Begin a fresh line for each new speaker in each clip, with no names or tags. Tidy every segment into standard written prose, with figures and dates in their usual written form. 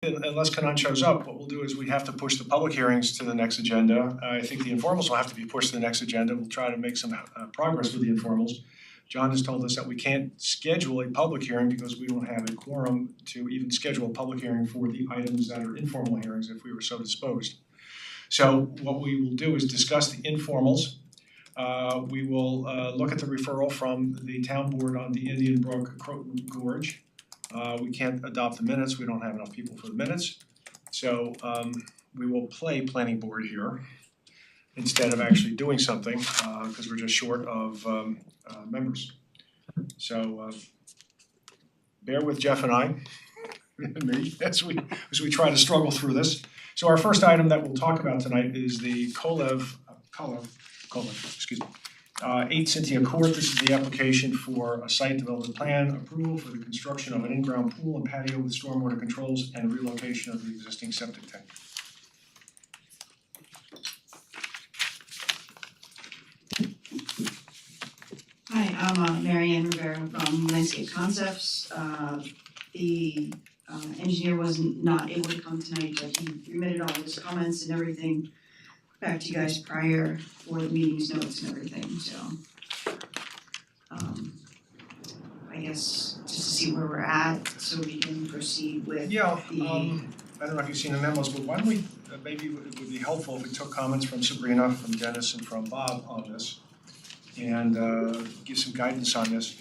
unless Kanan shows up, what we'll do is we have to push the public hearings to the next agenda. I think the informals will have to be pushed to the next agenda. We'll try to make some progress with the informals. John has told us that we can't schedule a public hearing because we don't have a quorum to even schedule a public hearing for the items that are informal hearings if we were so disposed. So what we will do is discuss the informals. We will look at the referral from the town board on the Indian Brook Croton Gorge. We can't adopt the minutes, we don't have enough people for the minutes. So we will play planning board here instead of actually doing something, because we're just short of members. So bear with Jeff and I and me as we try to struggle through this. So our first item that we'll talk about tonight is the Kolev, 8 Cynthia Court. This is the application for a site development plan approval for the construction of an in-ground pool and patio with stormwater controls and relocation of the existing septic tank.
Hi, I'm Marianne Rivera from Landscape Concepts. The engineer was not able to come tonight, but he remitted all his comments and everything back to you guys prior for the meeting's notes and everything, so I guess just to see where we're at so we can proceed with
I don't know if you've seen the memos, but why don't we, maybe it would be helpful if we took comments from Sabrina, from Dennis, and from Bob on this and give some guidance on this.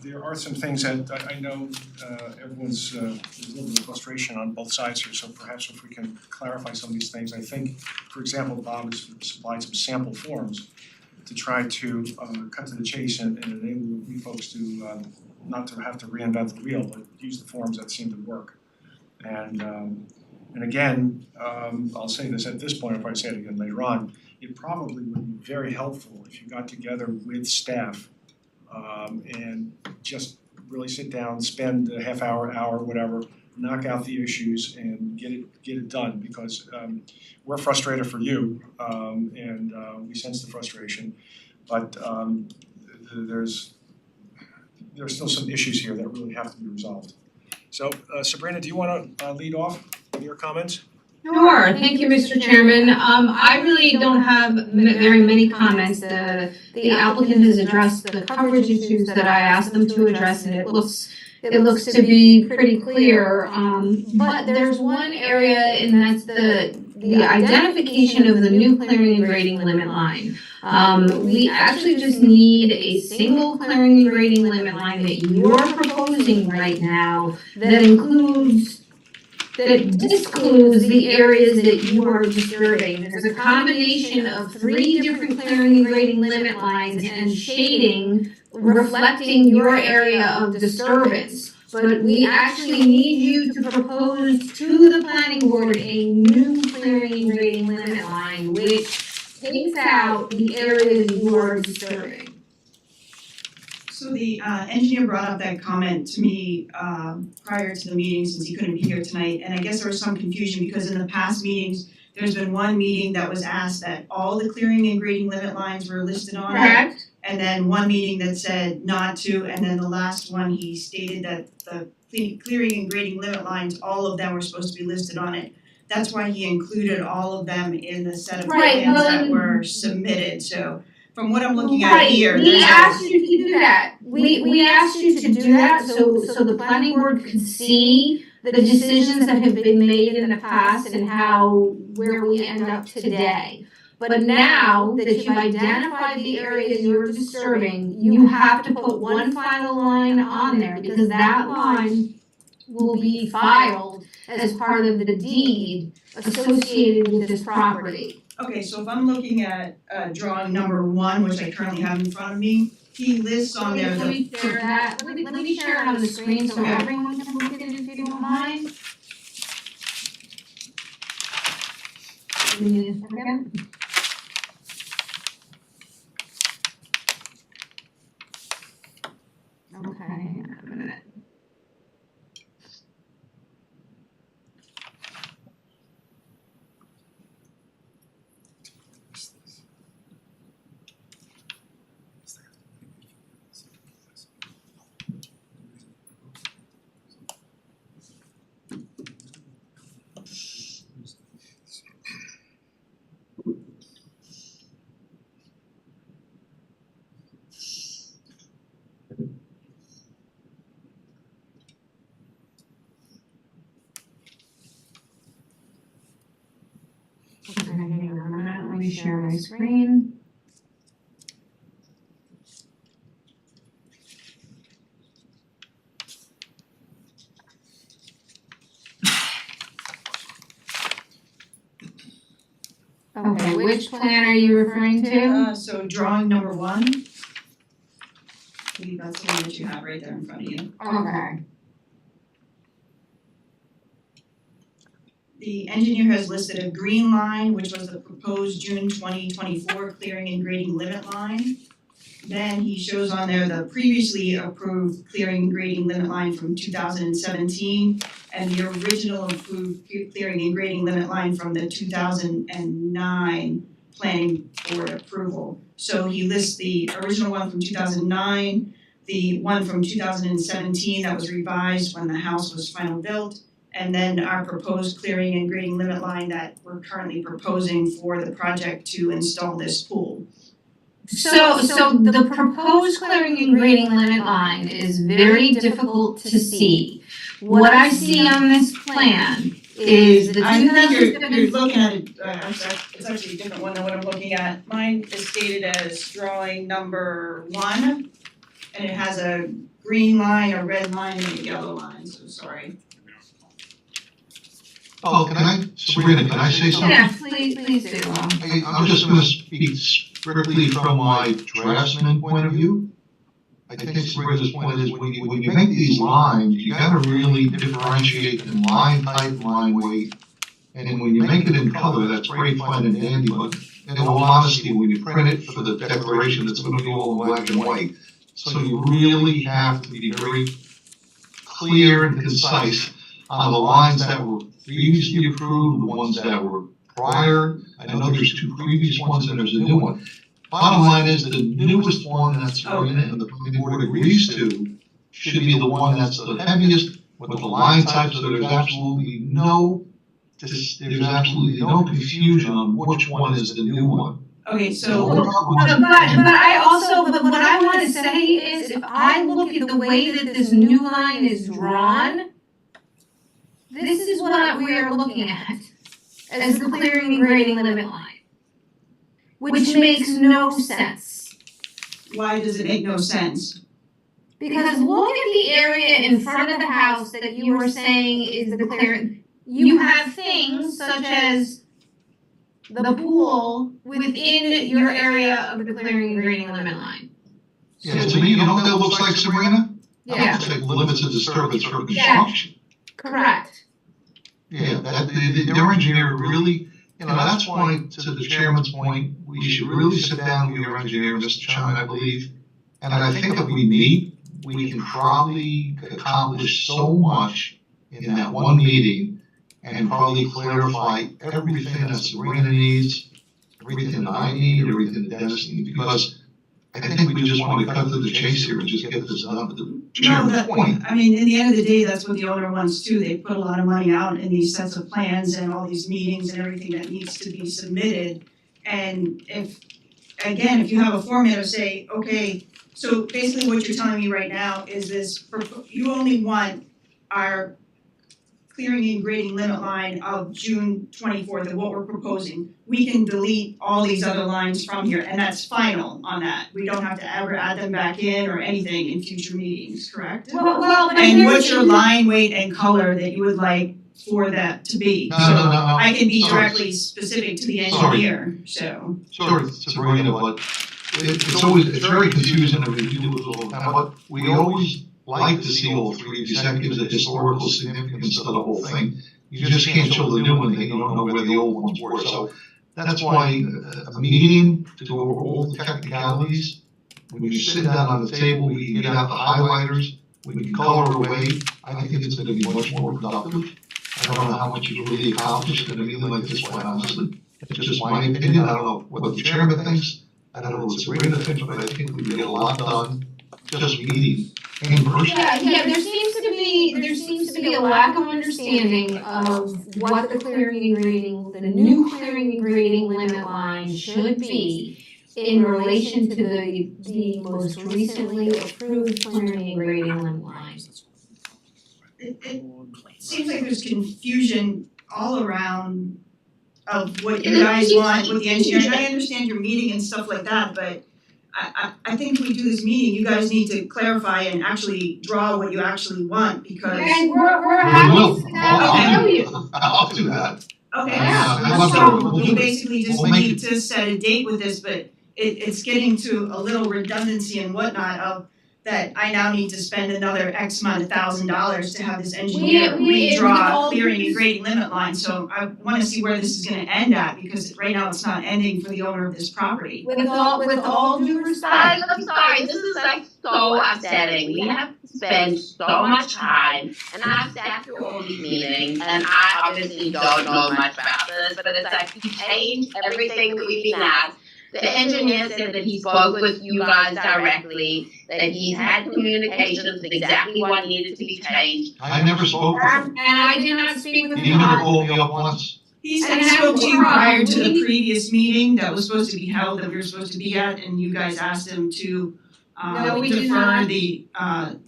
There are some things that I know everyone's there's a little bit of frustration on both sides here, so perhaps if we can clarify some of these things. I think, for example, Bob has supplied some sample forms to try to cut to the chase and enable you folks to not to have to reinvent the wheel, but use the forms that seem to work. And again, I'll say this at this point, I'll probably say it again later on, it probably would be very helpful if you got together with staff and just really sit down, spend a half hour, whatever, knock out the issues and get it done, because we're frustrated for you and we sense the frustration, but there's still some issues here that really have to be resolved. So Sabrina, do you want to lead off with your comments?
Sure, thank you, Mr. Chairman. I really don't have very many comments. The applicant has addressed the coverage issues that I asked them to address, and it looks to be pretty clear. But there's one area, and that's the identification of the new clearing and grading limit line. We actually just need a single clearing and grading limit line that you're proposing right now that discludes the areas that you are disturbing. There's a combination of 3 different clearing and grading limit lines and shading reflecting your area of disturbance. But we actually need you to propose to the planning board a new clearing and grading limit line which takes out the areas you are disturbing.
So the engineer brought up that comment to me prior to the meeting since he couldn't be here tonight, and I guess there was some confusion because in the past meetings, there's been one meeting that was asked that all the clearing and grading limit lines were listed on it.
Correct?
And then one meeting that said not to, and then the last one he stated that the clearing and grading limit lines, all of them were supposed to be listed on it. That's why he included all of them in the set of plans that were submitted, so from what I'm looking at here,
we asked you to do that. We asked you to do that so the planning board could see the decisions that have been made in the past and where we end up today. But now that you've identified the areas you're disturbing, you have to put one final line on there because that line will be filed as part of the deed associated with this property.
Okay, so if I'm looking at drawing number 1, which I currently have in front of me, he lists on there
Let me share that. Let me share it on the screen so everyone can look at it if you don't mind. Give me a second. Okay, a minute. Okay, hang on a minute, let me share my screen. Okay, which plan are you referring to?
So drawing number 1. I believe that's the one that you have right there in front of you.
Okay.
The engineer has listed a green line, which was the proposed June 2024 clearing and grading limit line. Then he shows on there the previously approved clearing and grading limit line from 2017 and the original approved clearing and grading limit line from the 2009 planning board approval. So he lists the original one from 2009, the one from 2017 that was revised when the house was final built, and then our proposed clearing and grading limit line that we're currently proposing for the project to install this pool.
So the proposed clearing and grading limit line is very difficult to see. What I see on this plan is the
I think you're
2007.
looking at it, it's actually a different one than what I'm looking at. Mine is stated as drawing number 1, and it has a green line, a red line, and a yellow line, so sorry.
Oh, Sabrina, can I say something?
Yeah, please do.
I'm just gonna speak strictly from my draftsman point of view. I think Sabrina's point is when you make these lines, you gotta really differentiate in line type, line weight. And when you make it in color, that's great fun and dandy, but in all honesty, when you print it for the declaration, it's gonna be all in black and white. So you really have to be very clear and concise on the lines that were previously approved, the ones that were prior. I know there's 2 previous ones and there's a new one. Bottom line is the newest one that's going in and the planning board agrees to should be the one that's the heaviest with the line type, so there's absolutely no confusion on which one is the new one.
Okay, so
But I also, but what I want to say is if I look at the way that this new line is drawn, this is what we are looking at as the clearing and grading limit line, which makes no sense.
why does it make no sense?
Because look at the area in front of the house that you are saying is the clearing. You have things such as the pool within your area of the clearing and grading limit line.
Yeah, to me, you know what that looks like, Sabrina? That
Yeah,
looks like limits of disturbance for construction.
correct.
Yeah, their engineer really, that's why, to the chairman's point, we should really sit down with your engineer, Mr. Chairman, I believe. And I think if we meet, we can probably accomplish so much in that one meeting and probably clarify everything that Sabrina needs, everything that I need, everything that Dennis needs, because I think we just want to cut to the chase here and just get this done. But the chairman's point,
I mean, in the end of the day, that's what the owner wants too. They put a lot of money out in these sets of plans and all these meetings and everything that needs to be submitted. And if you have a format of say, okay, so basically what you're telling me right now is this, you only want our clearing and grading limit line of June 24th of what we're proposing. We can delete all these other lines from here, and that's final on that. We don't have to ever add them back in or anything in future meetings, correct?
Well,
And what's your line, weight, and color that you would like for that to be?
No.
I can be
Sorry.
directly specific to the engineer, so.
Sorry, Sabrina, but it's very confusing to review with all of that, but we always like to see all 3 because that gives the historical significance to the whole thing. You just can't show the new one, then you don't know where the old ones were, so that's why a meeting to go over all the technicalities, when you sit down on the table, we can get out the highlighters, we can color away. I think it's gonna be much more productive. I don't know how much you really accomplished in a meeting like this, quite honestly. It's just my opinion, I don't know what the chairman thinks, I don't know what Sabrina thinks, but I think we can get a lot done just meeting in person.
Yeah, there seems to be a lack of understanding of what the clearing and grading, the new clearing and grading limit line should be in relation to the most recently approved clearing and grading limit line.
It seems like there's confusion all around of what you guys want with the engineer, and I understand your meeting and stuff like that, but I think when we do this meeting, you guys need to clarify and actually draw what you actually want, because.
And we're
We
happy
will.
to sit down and show you.
I'll do that.
Okay,
Yeah,
I'd love to.
so
We'll
we
do it.
basically just
We'll make
need to set a date with this, but it's getting to a little redundancy and whatnot of that I now need to spend another X amount of $1,000 to have this engineer
We
redraw
all-
clearing and grading limit lines, so I wanna see where this is gonna end at, because right now it's not ending for the owner of this property.
With all due respect.
I'm sorry, this is like so upsetting. We have to spend so much time, and I've sat through all these meetings, and I obviously don't know much about this, but it's like you change everything that we've been at. The engineer said that he spoke with you guys directly, that he's had communications, exactly what needed to be changed.
I never spoke with him.
And I did not speak with
He never
Bob.
called me up once.
He said
And
he
that
spoke
was
to
the
you prior to
problem.
the previous meeting that was supposed to be held, that we were supposed to be at, and you guys asked him to
No, we did
defer
not.
the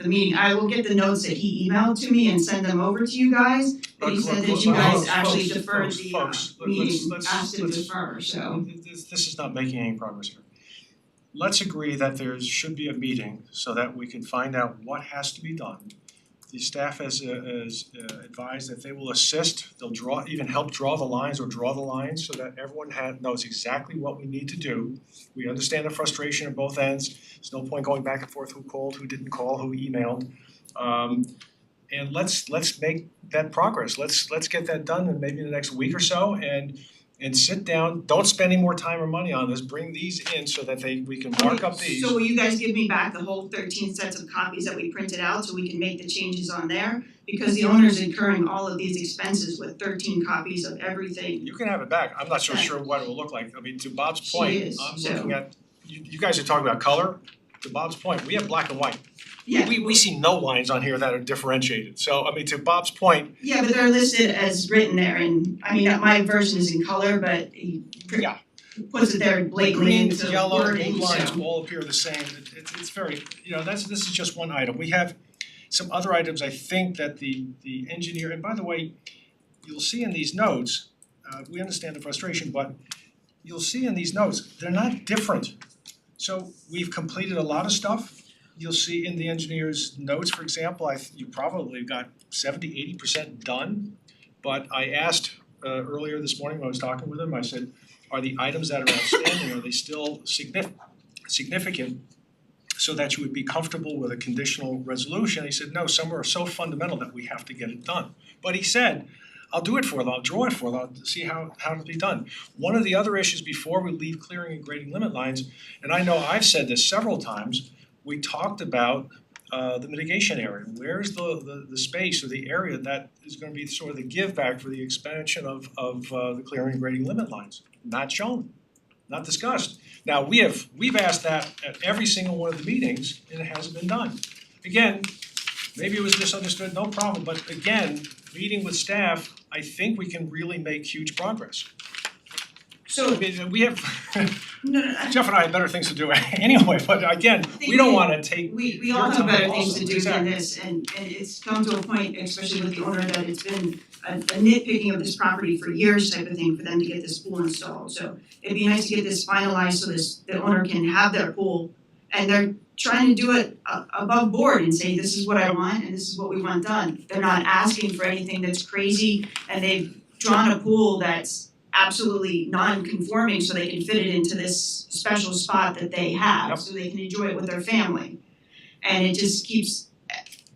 meeting. I will get the notes that he emailed to me and send them over to you guys, but he said that you guys actually deferred the meeting, asked to defer, so.
This is not making any progress here. Let's agree that there should be a meeting so that we can find out what has to be done. The staff has advised that they will assist, they'll even help draw the lines or draw the lines so that everyone knows exactly what we need to do. We understand the frustration on both ends. There's no point going back and forth who called, who didn't call, who emailed. And let's make that progress. Let's get that done in maybe the next week or so and sit down. Don't spend any more time or money on this. Bring these in so that we can mark up these.
So will you guys give me back the whole 13 sets of copies that we printed out so we can make the changes on there? Because the owner's incurring all of these expenses with 13 copies of everything.
You can have it back. I'm not so
Okay.
sure what it will look like. I mean, to Bob's
She
point,
is,
I'm
so-
looking at, you guys are talking about color. To Bob's point, we have black and white.
Yeah.
We see no lines on here that are differentiated. So, I mean, to Bob's point,
Yeah, but they're listed as written there, and I mean, my version is in color, but he
Yeah.
puts it there blatantly
green,
into
yellow,
wording,
blue lines
so.
all appear the same. It's very, this is just one item. We have some other items I think that the engineer, and by the way, you'll see in these notes, we understand the frustration, but you'll see in these notes, they're not different. So we've completed a lot of stuff. You'll see in the engineer's notes, for example, you probably got 70-80% done. But I asked earlier this morning when I was talking with him, I said, are the items that are outstanding, are they still significant so that you would be comfortable with a conditional resolution? He said, no, some are so fundamental that we have to get it done. But he said, I'll do it for them, I'll draw it for them, I'll see how it'll be done. One of the other issues before we leave clearing and grading limit lines, and I know I've said this several times, we talked about the mitigation area. Where's the space or the area that is gonna be sort of the give back for the expansion of the clearing and grading limit lines? Not shown, not discussed. Now, we've asked that at every single one of the meetings and it hasn't been done. Again, maybe it was misunderstood, no problem, but again, meeting with staff, I think we can really make huge progress.
So,
I mean, we have,
no,
Jeff and I have better things to do anyway, but again, we don't wanna take,
we all have better things to do than
Exactly.
this, and it's come to a point, especially with the owner, that it's been a nitpicking of this property for years type of thing for them to get this pool installed. So it'd be nice to get this finalized so the owner can have their pool, and they're trying to do it above board and say, this is what I want and this is what we want done. They're not asking for anything that's crazy, and they've drawn a pool that's absolutely non-conforming so they can fit it into this special spot that they have,
Yep.
so they can enjoy it with their family. And it just keeps,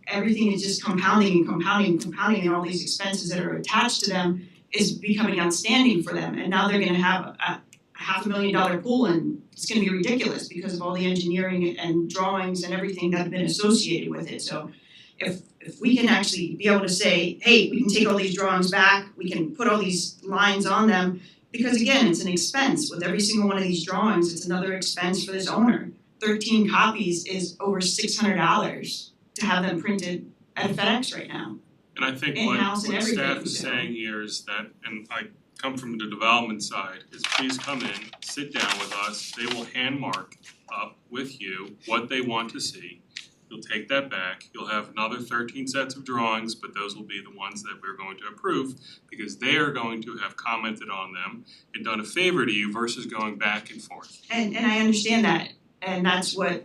everything is just compounding and compounding and compounding, and all these expenses that are attached to them is becoming outstanding for them. And now they're gonna have a $500,000 pool, and it's gonna be ridiculous because of all the engineering and drawings and everything that have been associated with it. So if we can actually be able to say, hey, we can take all these drawings back, we can put all these lines on them, because again, it's an expense. With every single one of these drawings, it's another expense for this owner. 13 copies is over $600 to have them printed at FedEx right now.
And I think
In-house and
what
everything,
staff is
so.
saying here is that, and I come from the development side, is please come in, sit down with us, they will hand mark up with you what they want to see. You'll take that back, you'll have another 13 sets of drawings, but those will be the ones that we're going to approve because they are going to have commented on them and done a favor to you versus going back and forth.
And I understand that, and that's what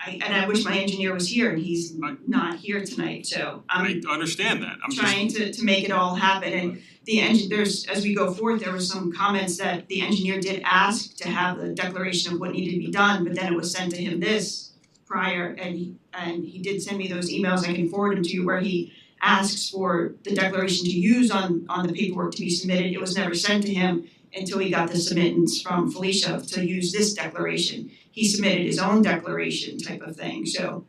I wish my engineer was here, and he's not here tonight, so I'm
I understand that, I'm just,
trying to make it all happen. And there's, as we go forward, there were some comments that the engineer did ask to have the declaration of what needed to be done, but then it was sent to him this prior, and he did send me those emails. I can forward them to you, where he asks for the declaration to use on the paperwork to be submitted. It was never sent to him until he got the submittance from Felicia to use this declaration. He submitted his own declaration type of thing, so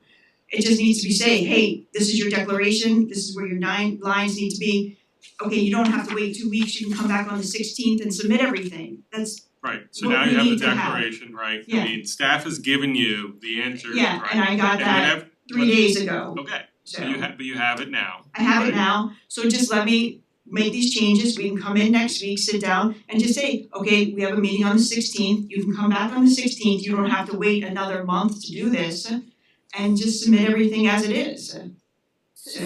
it just needs to be saying, hey, this is your declaration, this is where your 9 lines need to be. Okay, you don't have to wait 2 weeks, you can come back on the 16th and submit everything. That's,
right, so
what
now
we
you have the
need to have.
declaration, right?
Yeah.
I mean, staff has given you the answers, right?
yeah, and I got
And
that
whenever-
3 days ago,
Okay,
so.
but you have it now.
I have it
right?
now, so just let me make these changes, we can come in next week, sit down, and just say, okay, we have a meeting on the 16th, you can come back on the 16th, you don't have to wait another month to do this, and just submit everything as it is.
So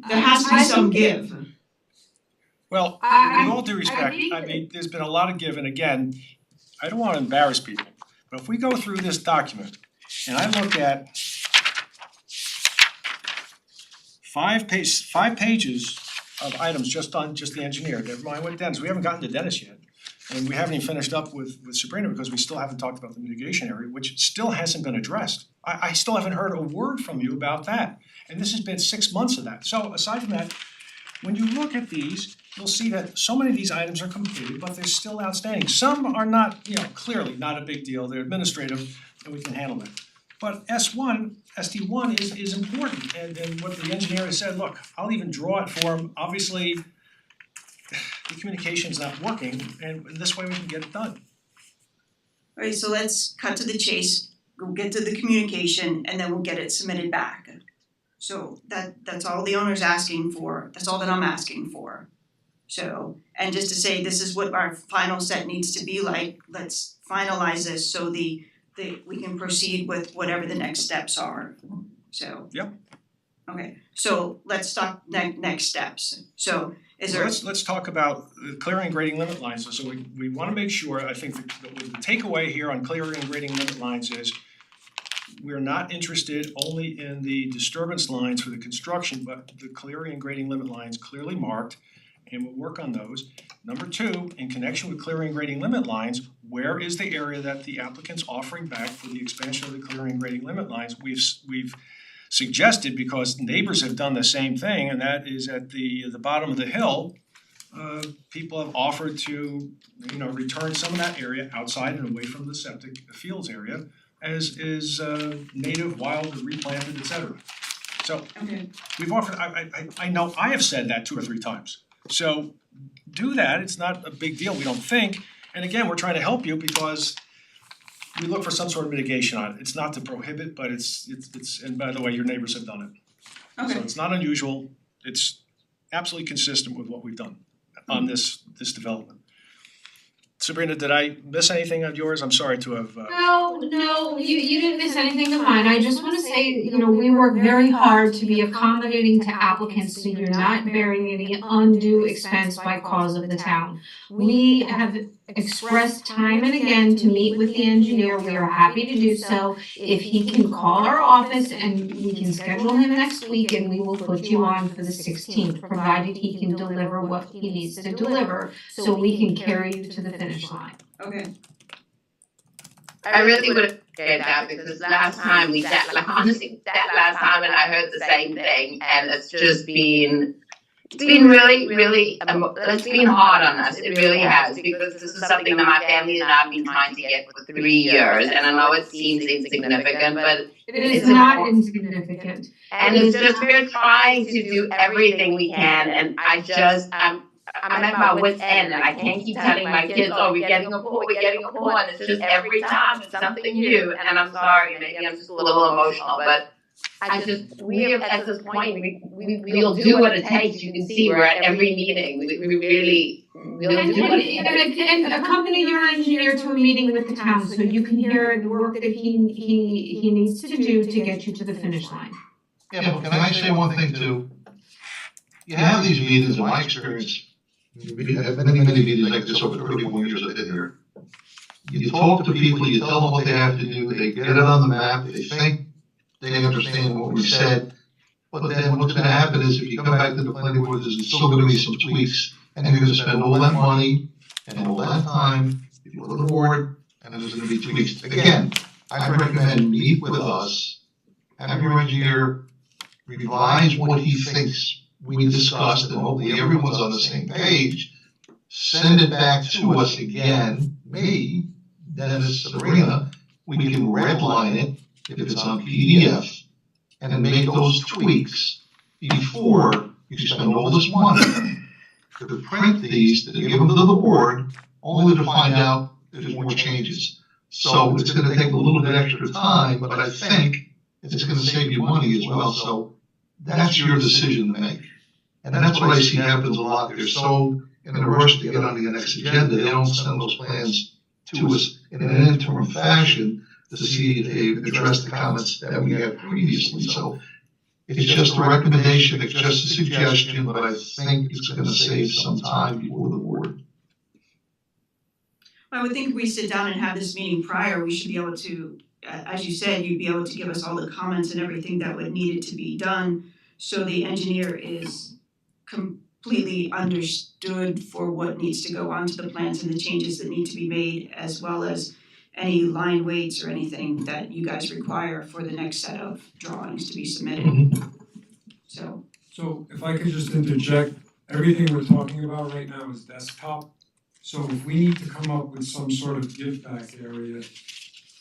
There has to be some give.
Well,
I-
with all due respect,
think
I mean, there's been a lot of give, and again, I don't wanna embarrass people, but if we go through this document and I look at 5 pages of items just on the engineer, never mind what Dennis, we haven't gotten to Dennis yet. And we haven't even finished up with Sabrina because we still haven't talked about the mitigation area, which still hasn't been addressed. I still haven't heard a word from you about that, and this has been 6 months of that. So aside from that, when you look at these, you'll see that so many of these items are completed, but they're still outstanding. Some are not, clearly not a big deal, they're administrative and we can handle that. But SD1 is important, and what the engineer has said, look, I'll even draw it for him, obviously the communication's not working, and this way we can get it done.
Alright, so let's cut to the chase, we'll get to the communication, and then we'll get it submitted back. So that's all the owner's asking for, that's all that I'm asking for. So, and just to say, this is what our final set needs to be like, let's finalize this so we can proceed with whatever the next steps are, so.
Yep.
Okay, so let's talk next steps, so is there?
Let's talk about the clearing and grading limit lines, so we wanna make sure, I think the takeaway here on clearing and grading limit lines is we're not interested only in the disturbance lines for the construction, but the clearing and grading limit lines clearly marked, and we'll work on those. Number 2, in connection with clearing and grading limit lines, where is the area that the applicant's offering back for the expansion of the clearing and grading limit lines? We've suggested, because neighbors have done the same thing, and that is at the bottom of the hill. People have offered to, return some of that area outside and away from the septic fields area as is native, wild, replanted, etc. So
Okay,
we've offered, I know I have said that 2 or 3 times. So do that, it's not a big deal, we don't think. And again, we're trying to help you because we look for some sort of mitigation on it. It's not to prohibit, but it's and by the way, your neighbors have done it. So
okay,
it's not unusual, it's absolutely consistent with what we've done on this development. Sabrina, did I miss anything of yours? I'm sorry to have
No, you didn't miss anything of mine. I just wanna say, we work very hard to be accommodating to applicants so you're not bearing any undue expense by cause of the town. We have expressed time and again to meet with the engineer. We are happy to do so. If he can call our office and we can schedule him next week and we will put you on for the 16th, provided he can deliver what he needs to deliver so we can carry you to the finish line.
okay,
I really would appreciate that because last time we sat, honestly, that last time and I heard the same thing and it's been really, really, it's been hard on us, it really has, because this is something that my family and I have been trying to get for 3 years, and I know it seems insignificant, but
It is not insignificant.
and it's just, we're trying to do everything we can, and I'm at my wit's end, and I can't keep telling my kids, oh, we're getting a pool, and it's just every time it's something new, and I'm sorry, maybe I'm just a little emotional, but we are at this point, we'll do what it takes. You can see we're at every meeting. We really we'll
And,
do it.
and accompany your engineer to a meeting with the town, so you can hear the work that he needs to do to get you to the finish line.
Yeah, but can I say one thing too? You have these meetings, in my experience, we have many meetings like this over 31 years I've been here. You talk to people, you tell them what they have to do, they get it on the map, they think they understand what we said. But then what's gonna happen is if you come back to the planning board, there's still gonna be some tweaks, and you're gonna spend all that money and all that time before the board, and there's gonna be tweaks. Again, I recommend meet with us, have your engineer revise what he thinks we discussed, and hopefully everyone's on the same page. Send it back to us again, me, Dennis, Sabrina, we can redline it if it's on PDF, and then make those tweaks before you spend all this money to print these, to give them to the board, only to find out there's more changes. So it's gonna take a little bit extra time, but I think it's gonna save you money as well, so that's your decision to make. And that's what I see happens a lot, they're so in a rush to get on the next agenda, they don't send those plans to us in an interim fashion to see if they've addressed the comments that we had previously, so it's just a recommendation, it's just a suggestion, but I think it's gonna save some time before the board.
I would think if we sit down and have this meeting prior, we should be able to, as you said, you'd be able to give us all the comments and everything that would need it to be done, so the engineer is completely understood for what needs to go onto the plans and the changes that need to be made, as well as any line weights or anything that you guys require for the next set of drawings to be submitted. So,
So if I could just interject, everything we're talking about right now is desktop. So if we need to come up with some sort of give back area,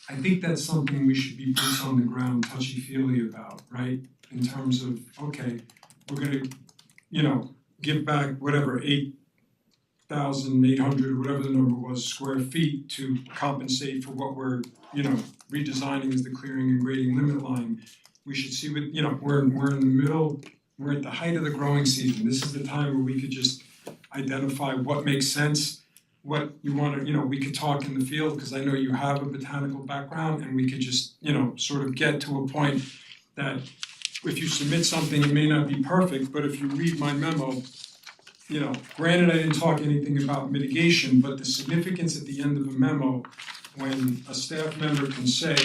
I think that's something we should be boots on the ground, touchy-feely about, right? In terms of, okay, we're gonna, give back whatever, 8,800, whatever the number was, square feet to compensate for what we're, redesigning as the clearing and grading limit line. We should see what, we're in the middle, we're at the height of the growing season. This is the time where we could just identify what makes sense, what you wanna, we could talk in the field, because I know you have a botanical background, and we could just, sort of get to a point that if you submit something, it may not be perfect, but if you read my memo, granted I didn't talk anything about mitigation, but the significance at the end of a memo, when a staff member can say,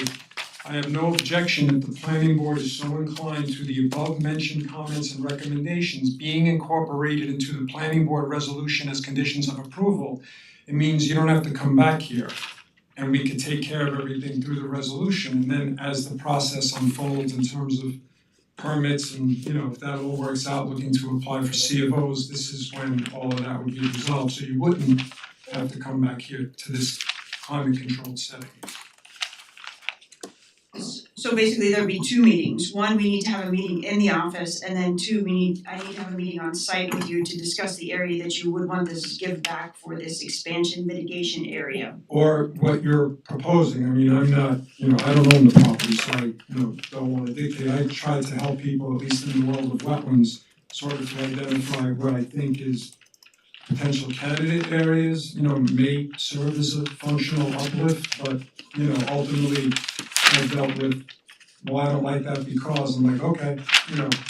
I have no objection that the planning board is so inclined to the above mentioned comments and recommendations being incorporated into the planning board resolution as conditions of approval, it means you don't have to come back here. And we could take care of everything through the resolution, and then as the process unfolds in terms of permits and, if that all works out, looking to apply for C of Os, this is when all of that would be resolved, so you wouldn't have to come back here to this climate controlled setting.
so basically there'd be two meetings. One, we need to have a meeting in the office, and then two, I need to have a meeting on site with you to discuss the area that you would want this give back for this expansion mitigation area.
Or what you're proposing, I mean, I'm not, I don't own the property, so I, don't wanna dictate. I try to help people, at least in the world of wetlands, sort of to identify what I think is potential candidate areas, may serve as a functional uplift, but, ultimately I've dealt with, well, I don't like that because, I'm like, okay,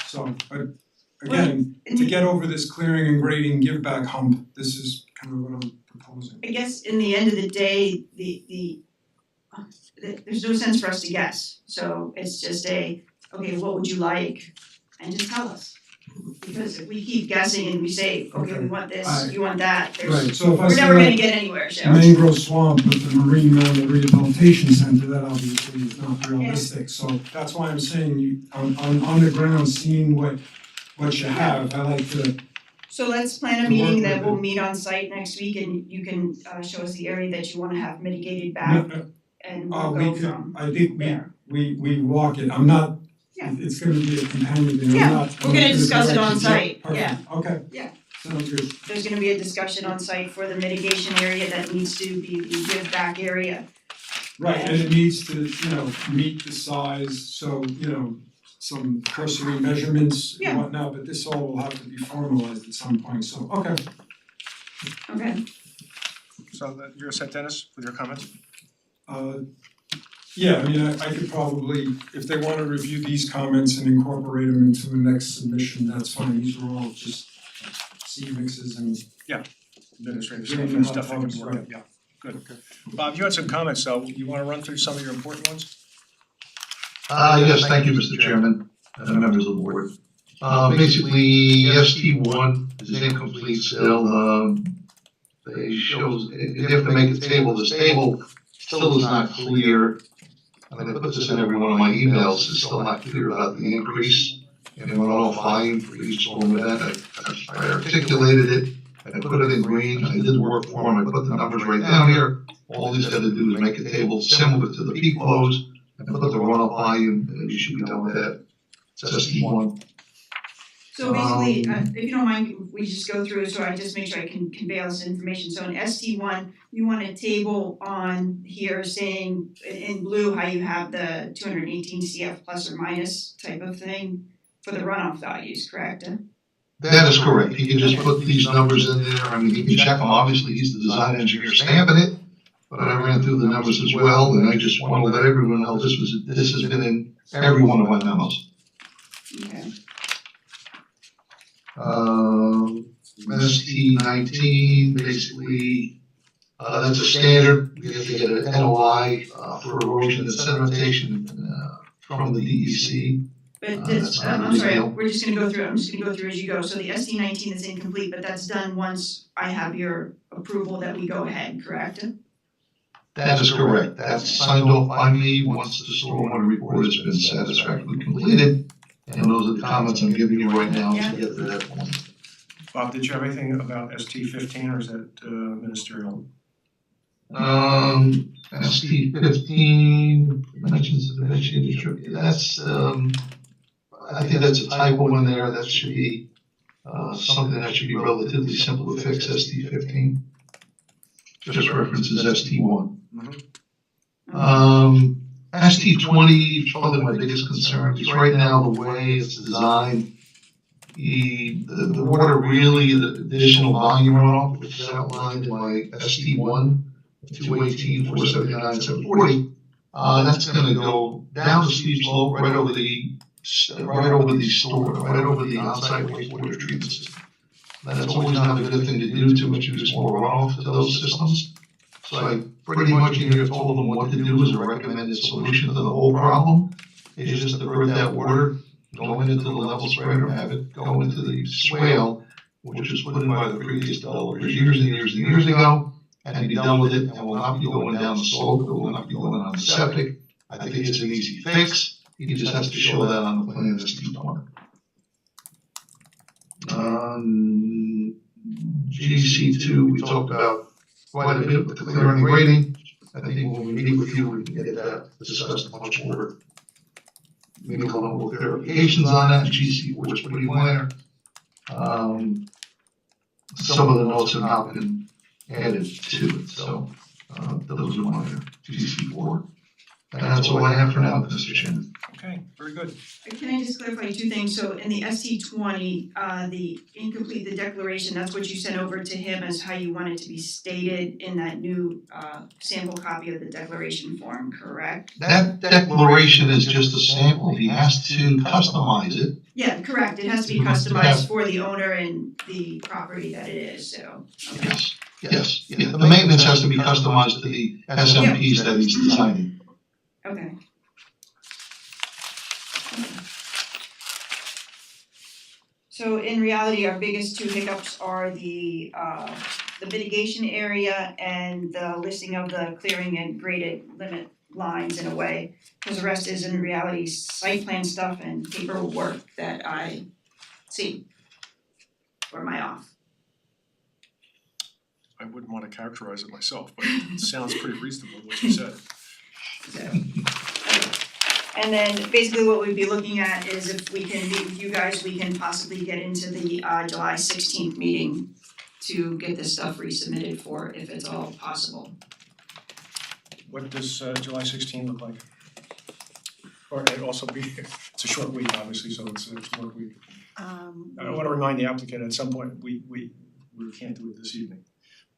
so, but again, to get over this clearing and grading give back hump, this is kind of what I'm proposing.
I guess in the end of the day, there's no sense for us to guess, so it's just okay, what would you like? And just tell us. Because if we keep guessing and we say, okay, we want this, you want that,
Right, so if I
we're
say
never
like
gonna get anywhere, so.
mangrove swamp with the marine mammal rehabilitation center, that obviously is not realistic, so that's why I'm saying you, on the ground, seeing what you have, I like to,
So let's plan a meeting that we'll meet on site next week, and you can show us the area that you wanna have mitigated back, and we'll
we
go
could,
from
I think
there.
we walk it, I'm not,
Yeah.
it's gonna be a companion thing,
Yeah,
I'm not.
we're gonna discuss it on
directions.
site,
Perfect.
yeah.
Okay.
Yeah.
Sounds good.
There's gonna be a discussion on site for the mitigation area that needs to be the give back area.
Right, and it needs to, meet the size, so, some cursory measurements
Yeah.
and whatnot, but this all will have to be formalized at some point, so, okay.
Okay,
So you're set, Dennis, with your comments?
Yeah, I mean, I could probably, if they wanna review these comments and incorporate them into the next submission, that's fine, these are all just C mixes and
Administrative
Yeah,
stuff and stuff that
yeah,
can work out,
right.
yeah, good. Bob, you had some comments, so you wanna run through some of your important ones?
Yes, thank you, Mr. Chairman, and members of the board. Basically, ST1 is incomplete still, they shows, you have to make a table, this table still is not clear. And I put this in every one of my emails, it's still not clear about the increase in runoff volume for each storm event. I articulated it, I put it in green, I did work for them, I put the numbers right down here. All he's got to do is make a table similar to the peak flows and put the runoff volume, and you should be done with that. It's ST1.
so basically, if you don't mind, we just go through it, so I just make sure I can convey all this information. So in ST1, you want a table on here saying in blue how you have the 218 CF plus or minus type of thing for the runoff values, correct?
That is correct, he can just put these numbers in there, I mean, he can check them, obviously, he's the design engineer stamping it. But I ran through the numbers as well, and I just want to let everyone know this has been in every one of my memos.
Okay.
ST19, basically, that's a standard, we have to get an NOI, for erosion and sedimentation, from the DEC.
But
That's not a
I'm
big
sorry,
deal.
we're just gonna go through it, I'm just gonna go through as you go, so the ST19 is incomplete, but that's done once I have your approval that we go ahead, correct?
That is correct, that's signed off by me once the stormwater report has been satisfactorily completed. And those are the comments I'm giving you right now to get to that point.
Bob, did you have anything about ST15 or is that ministerial?
ST15 mentions the initiative trip, that's, I think that's a typo in there, that should be, something that should be relatively simple to fix, ST15. Just references ST1. ST20 is probably my biggest concern, because right now, the way it's designed, the water really, the additional volume runoff, which is outlined in my ST1, 218, 479, 740, that's gonna go down the steep slope, right over the on-site wastewater treatment system. That's always not a good thing to do, too much use more runoff to those systems. So I pretty much in here told them what to do as a recommended solution to the whole problem. Is just divert that water, go into the level spreader, have it go into the swale, which was put in by the previous developers years and years and years ago, and be done with it, and will not be going down the slope, it will not be going on the septic. I think it's an easy fix, he just has to show that on the plan as T1. GC2, we talked about quite a bit with the clearing and grading. I think when we meet with you, we can get that discussed much more. Maybe a little more clarifications on that, GC4 is pretty minor. Some of the notes have not been added to it, so those are minor, GC4. And that's all I have for now, Mr. Chairman.
Okay, very good.
Can I just clarify two things? So in the ST20, the incomplete, the declaration, that's what you sent over to him as how you want it to be stated in that new sample copy of the declaration form, correct?
That declaration is just a sample, he has to customize it.
Yeah, correct. It has to be customized for the owner and the property that it is, so, okay.
Yes, the maintenance has to be customized to the SMPs that he's designing.
Okay. So in reality, our biggest two hiccups are the mitigation area and the listing of the clearing and graded limit lines in a way. Because the rest is in reality site plan stuff and paperwork that I see. Or am I off?
I wouldn't want to characterize it myself, but it sounds pretty reasonable what you said.
So, okay. And then basically what we'd be looking at is if we can meet with you guys, we can possibly get into the July 16th meeting to get this stuff resubmitted for, if it's all possible.
What does July 16 look like? Or it also be, it's a short week, obviously, so it's a work week. I want to remind the applicant at some point, we can't do it this evening.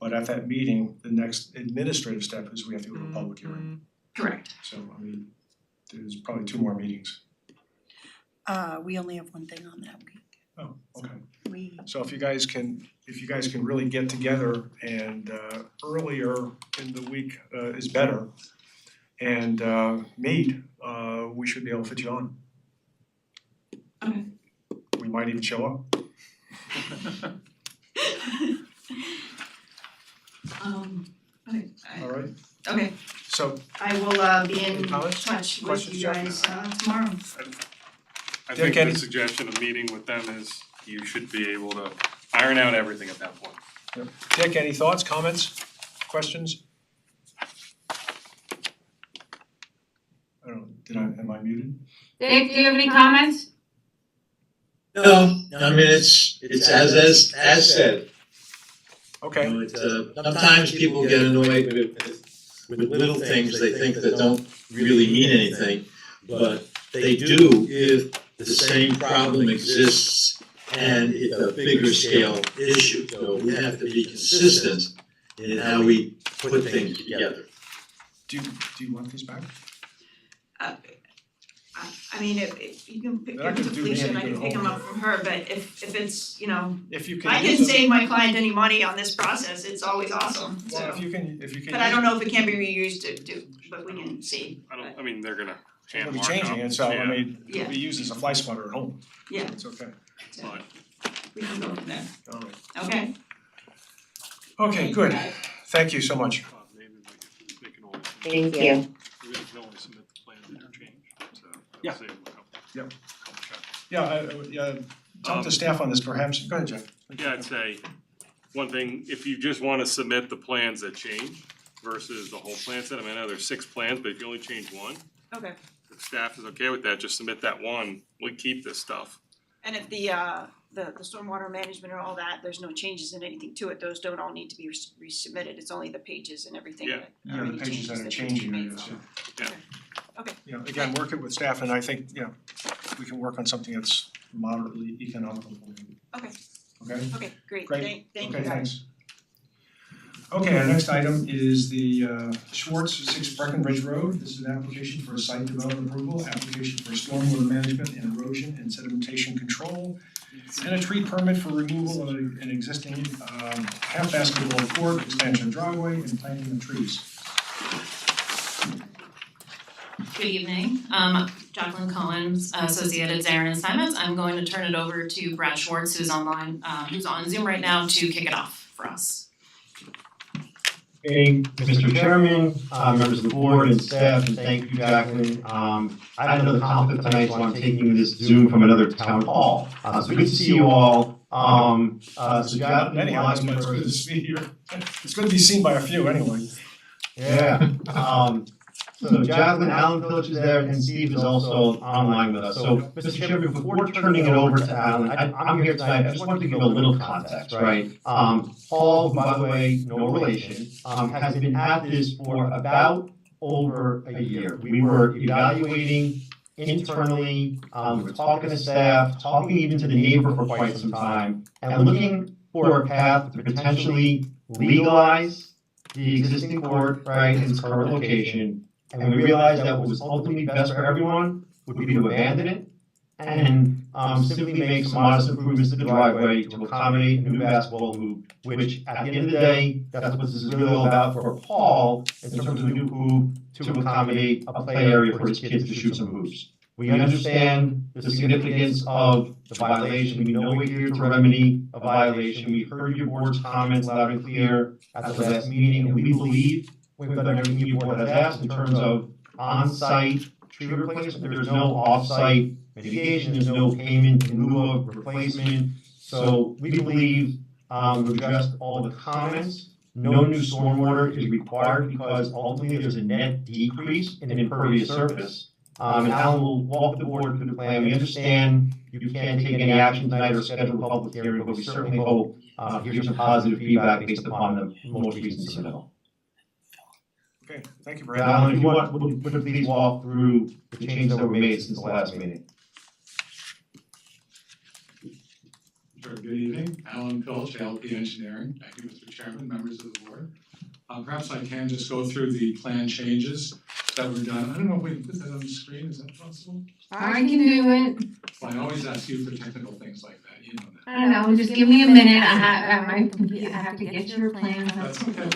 But at that meeting, the next administrative step is we have to go to a public hearing.
Correct.
So I mean, there's probably 2 more meetings.
We only have one thing on that week.
Oh, okay.
We,
So if you guys can really get together and earlier in the week is better and meet, we should be able to fit you on.
Okay.
We might even show up.
Okay,
Alright,
okay,
so
I will be in
Any comments?
touch with
Questions,
you
Jeff?
guys tomorrow.
I
Dick,
think
any-
the suggestion of meeting with them is you should be able to iron out everything at that point.
Dick, any thoughts, comments, questions? I don't know, am I muted?
Dave, do you have any comments?
No, I mean, it's as said.
Okay,
You know, it's, sometimes people get annoyed with little things they think that don't really mean anything, but they do if the same problem exists and it's a bigger scale issue. So we have to be consistent in how we put things together.
do you want these back?
I mean, if you can pick
They're not
them to
gonna do me
Felicia and I
any
can
good
pick them
at
up from her, but if it's, you know,
If you can
I
use
can
them-
save my client any money on this process, it's always awesome, so.
Well, if you can
But I don't know if it can be reused but we can see.
I mean, they're gonna
We'll
hand
be
mark
changing
up,
it, so I
yeah,
mean,
Yeah.
it'll be used as a fly swatter at home,
Yeah,
it's okay,
so
but
we can go from there,
alright.
okay?
Okay, good, thank you so much.
maybe we can only,
Thank you.
we can only submit the plans that are changed, so
Yeah.
save them a couple.
Yep.
couple checks.
Yeah, talk to staff on this perhaps, go ahead, Jeff.
Yeah, I'd say, one thing, if you just wanna submit the plans that change versus the whole plan set, I mean, I know there's 6 plans, but if you only change one,
Okay.
if staff is okay with that, just submit that one, we keep this stuff.
and if the stormwater management and all that, there's no changes in anything to it, those don't all need to be resubmitted, it's only the pages and everything
Yeah.
that
Yeah, the
already
pages
changes
that are
that need to
changing,
be
I
made.
guess,
Okay.
yeah, again, work it with staff and I think, we can work on something that's moderately economical for you.
Okay.
Okay?
Okay, great,
Great.
thank you
Okay,
guys.
thanks. Okay, our next item is the Schwartz 6 Breckenridge Road. This is an application for a site development approval, application for stormwater management and erosion and sedimentation control, and a tree permit for removal of an existing half basketball court, expansion of driveway, and planting of trees.
Good evening, Jacqueline Collins, associate at Zarin and Simons. I'm going to turn it over to Brad Schwartz, who's online, who's on Zoom right now, to kick it off for us.
Hey, Mr. Chairman, members of the board and staff, and thank you, Jacqueline. I had another conflict tonight, so I'm taking this Zoom from another town hall. So good to see you all. So Jacqueline,
Anyhow, it's good to see you. It's good to be seen by a few anyway.
yeah, so Jacqueline, Alan Pilch is there, and Steve is also online with us. So, Mr. Chairman, before turning it over to Alan, I'm here tonight, I just wanted to give a little context, right? Paul, who, by the way, no relation, has been at this for about over a year. We were evaluating internally, we were talking to staff, talking even to the neighbor for quite some time, and looking for a path to potentially legalize the existing court, right, in its current location. And we realized that what was ultimately best for everyone would be to abandon it and simply make some modest improvements to the driveway to accommodate a new basketball hoop, which at the end of the day, that's what this is really all about for Paul in terms of a new hoop to accommodate a play area for his kids to shoot some hoops. We understand the significance of the violation. We know we're here to remedy a violation. We heard your board's comments loud and clear at the last meeting, and we believe we've done everything your board has asked in terms of on-site tree replacement. There's no off-site mitigation, there's no payment in lieu of replacement. So we believe we've addressed all the comments. No new stormwater is required because ultimately there's a net decrease in impervious surface. And Alan will walk the board through the plan. We understand you can't take any action tonight or schedule a public hearing, but we certainly hope to hear some positive feedback based upon the most recent submittal.
Okay, thank you, Brad.
Alan, if you want, would you please walk through the changes that were made since the last meeting?
Good evening, Alan Pilch, ALP Engineering. Thank you, Mr. Chairman, members of the board. Perhaps I can just go through the plan changes that were done. I don't know if we can put that on the screen, is that possible?
I can do it.
Well, I always ask you for technical things like that, you know that.
I don't know, just give me a minute, I have to get your plan.
That's okay.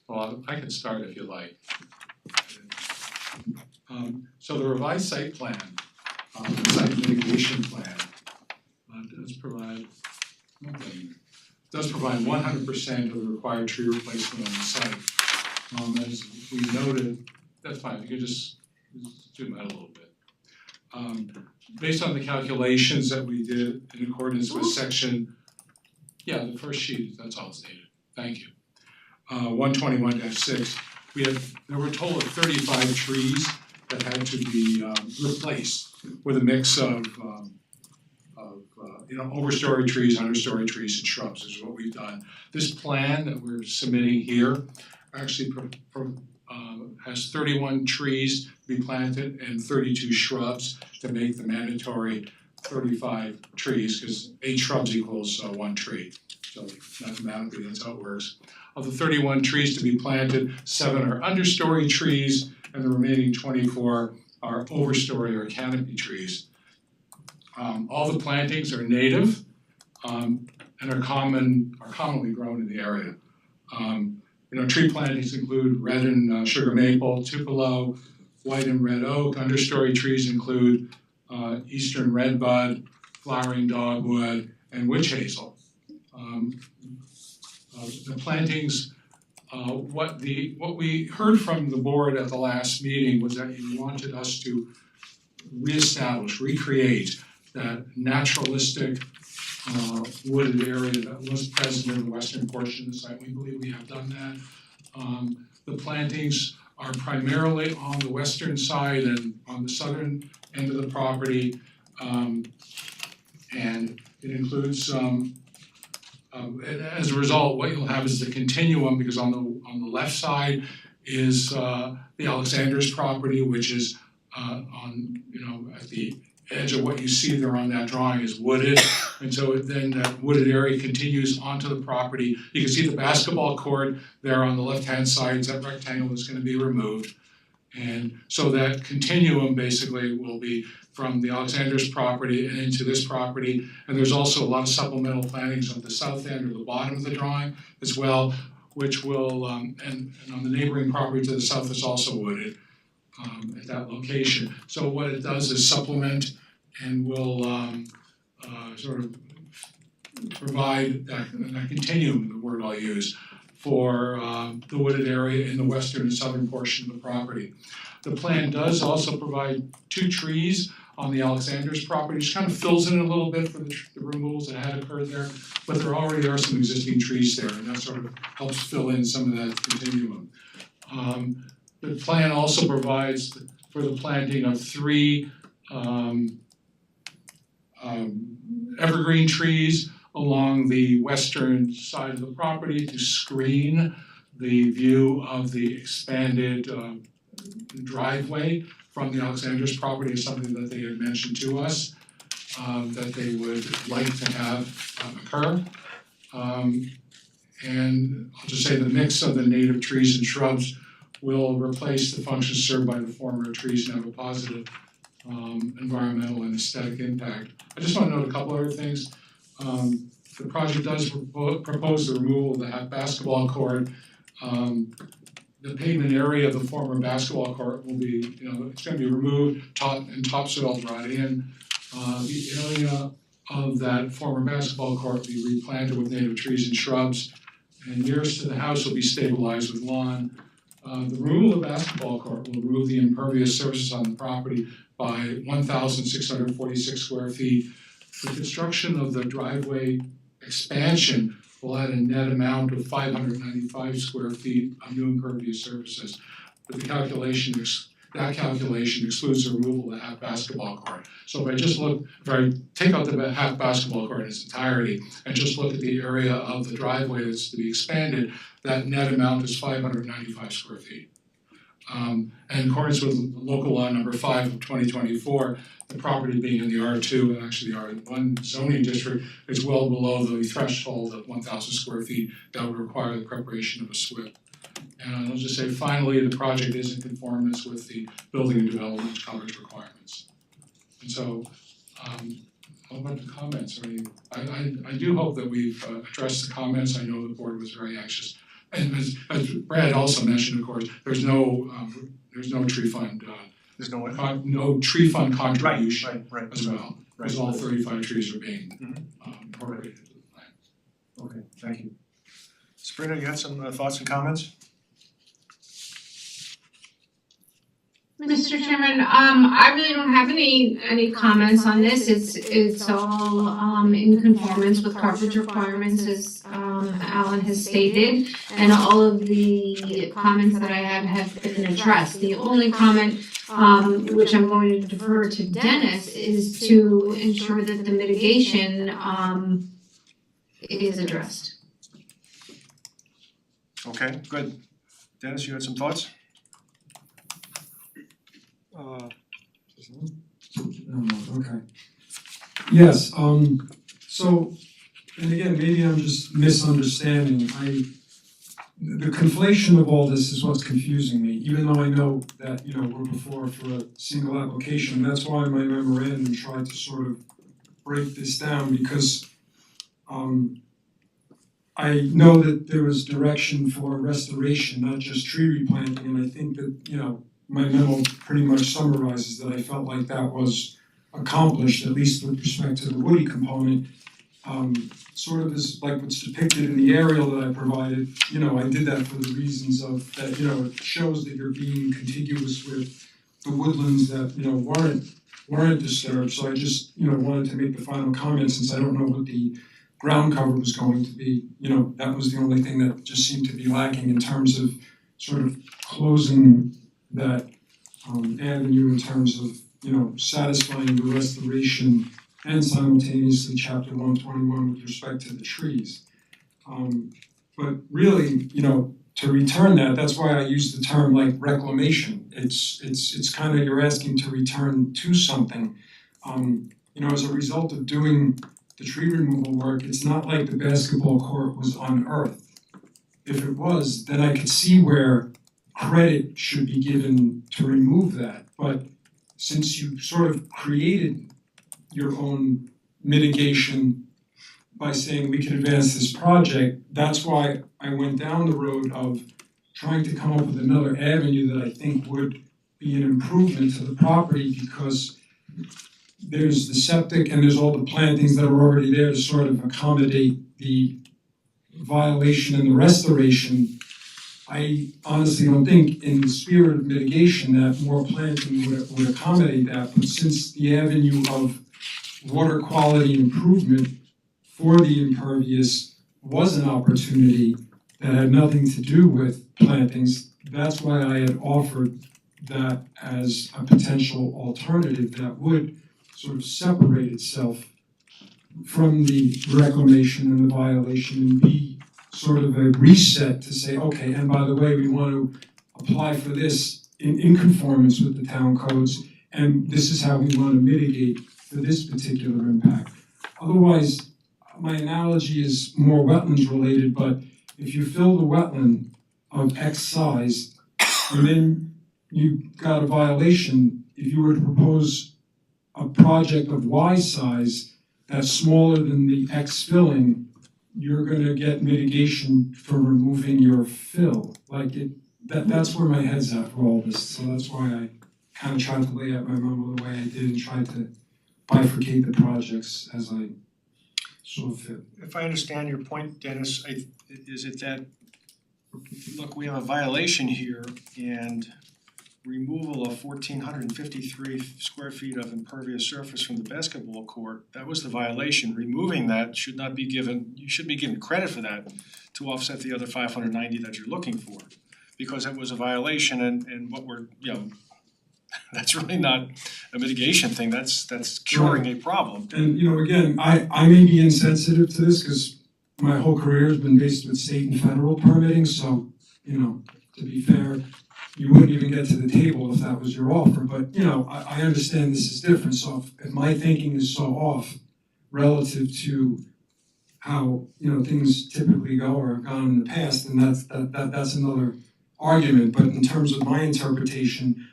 Well, I can start if you like. So the revised site plan, site mitigation plan, does provide 100% of the required tree replacement on the site. As we noted, that's fine, you can just zoom out a little bit. Based on the calculations that we did in accordance with section, the first sheet, that's all stated, thank you. 121-6, there were a total of 35 trees that had to be replaced with a mix of overstory trees, understory trees, and shrubs is what we've done. This plan that we're submitting here actually has 31 trees to be planted and 32 shrubs to make the mandatory 35 trees, because 8 shrubs equals 1 tree. So mathematically, that's how it works. Of the 31 trees to be planted, 7 are understory trees, and the remaining 24 are overstory or canopy trees. All the plantings are native and are commonly grown in the area. Tree plantings include red and sugar maple, tupelo, white and red oak. Understory trees include eastern redbud, flowering dogwood, and witch hazel. The plantings, what we heard from the board at the last meeting was that you wanted us to recreate that naturalistic wooded area that was present in the western portion of the site. We believe we have done that. The plantings are primarily on the western side and on the southern end of the property, and it includes as a result, what you'll have is the continuum, because on the left side is the Alexander's property, which is at the edge of what you see there on that drawing is wooded, and so then that wooded area continues onto the property. You can see the basketball court there on the left-hand side. That rectangle is going to be removed, and so that continuum basically will be from the Alexander's property and into this property. And there's also a lot of supplemental plantings on the south end or the bottom of the drawing as well, which will and on the neighboring property to the south is also wooded at that location. So what it does is supplement and will sort of provide that continuum, the word I'll use, for the wooded area in the western and southern portion of the property. The plan does also provide 2 trees on the Alexander's property, which kind of fills in a little bit for the removals that had occurred there, but there already are some existing trees there, and that sort of helps fill in some of that continuum. The plan also provides for the planting of 3 evergreen trees along the western side of the property to screen the view of the expanded driveway from the Alexander's property. Is something that they had mentioned to us that they would like to have occur. And I'll just say the mix of the native trees and shrubs will replace the functions served by the former trees and have a positive environmental and aesthetic impact. I just want to note a couple other things. The project does propose the removal of the basketball court. The pavement area of the former basketball court will be, it's going to be removed, topsoil brought in. The area of that former basketball court will be replanted with native trees and shrubs, and nearest to the house will be stabilized with lawn. The removal of the basketball court will remove the impervious surfaces on the property by 1,646 square feet. The construction of the driveway expansion will add a net amount of 595 square feet of new impervious surfaces. But the calculation that calculation excludes the removal of the half basketball court. So if I take out the half basketball court in its entirety and just look at the area of the driveway that's to be expanded, that net amount is 595 square feet. In accordance with local law number 5 of 2024, the property being in the R2 and actually the R1 zoning district is well below the threshold of 1,000 square feet that would require the preparation of a SWIP. And I'll just say finally, the project is in conformance with the building and development coverage requirements. And so, how about the comments? I mean, I do hope that we've addressed the comments. I know the board was very anxious. And as Brad also mentioned, of course, there's no tree fund.
There's no what?
No tree fund contribution
Right.
as well, because all 35 trees are being incorporated into the plan.
Okay, thank you. Sabrina, you had some thoughts and comments?
Mr. Chairman, I really don't have any comments on this. It's all in conformance with coverage requirements as Alan has stated, and all of the comments that I have been addressed. The only comment which I'm going to defer to Dennis is to ensure that the mitigation is addressed.
Okay, good. Dennis, you had some thoughts?
Okay. Yes, so, and again, maybe I'm just misunderstanding. The conflation of all this is what's confusing me, even though I know that, we're before for a single application. That's why my memorandum tried to sort of break this down, because I know that there was direction for restoration, not just tree replanting, and I think that, my memo pretty much summarizes that I felt like that was accomplished, at least with respect to the woody component. Sort of as like what's depicted in the aerial that I provided, I did that for the reasons of that, it shows that you're being contiguous with the woodlands that, weren't disturbed. So I just, wanted to make the final comment, since I don't know what the ground cover was going to be. That was the only thing that just seemed to be lacking in terms of sort of closing that avenue in terms of, satisfying the restoration and simultaneously chapter 121 with respect to the trees. But really, to return that's why I use the term like reclamation. It's kind of, you're asking to return to something. As a result of doing the tree removal work, it's not like the basketball court was unearthed. If it was, then I could see where credit should be given to remove that. But since you sort of created your own mitigation by saying we can advance this project, that's why I went down the road of trying to come up with another avenue that I think would be an improvement to the property, because there's the septic and there's all the plantings that are already there to sort of accommodate the violation and the restoration. I honestly don't think, in the spirit of mitigation, that more planting would accommodate that. But since the avenue of water quality improvement for the impervious was an opportunity that had nothing to do with plantings, that's why I had offered that as a potential alternative that would sort of separate itself from the reclamation and the violation and be sort of a reset to say, okay, and by the way, we want to apply for this in conformance with the town codes, and this is how we want to mitigate for this particular impact. Otherwise, my analogy is more wetlands related, but if you fill the wetland of X size and then you got a violation, if you were to propose a project of Y size that's smaller than the X filling, you're gonna get mitigation for removing your fill. That's where my head's at for all this. So that's why I kind of tried to lay out my memo the way I did and tried to bifurcate the projects as I saw fit.
If I understand your point, Dennis, is it that, look, we have a violation here, and removal of 1,453 square feet of impervious surface from the basketball court, that was the violation. Removing that should not be given, you should be given credit for that to offset the other 590 that you're looking for, because it was a violation, and what we're, That's really not a mitigation thing, that's curing a problem.
And again, I may be insensitive to this because my whole career has been based with state and federal permitting, so, to be fair, you wouldn't even get to the table if that was your offer, but, I understand this is different, so if my thinking is so off relative to how, things typically go or have gone in the past, then that's another argument, but in terms of my interpretation,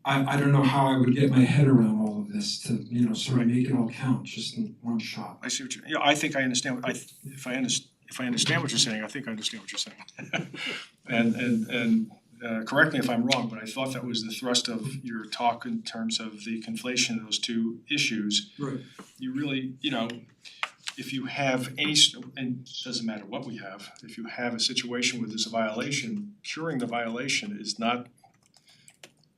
I don't know how I would get my head around all of this to, sort of make it all count just in one shot.
I see what you, I think I understand, if I understand what you're saying, I think I understand what you're saying. And correct me if I'm wrong, but I thought that was the thrust of your talk in terms of the conflation of those two issues.
Right.
You really, if you have any, and it doesn't matter what we have, if you have a situation where there's a violation, curing the violation is not,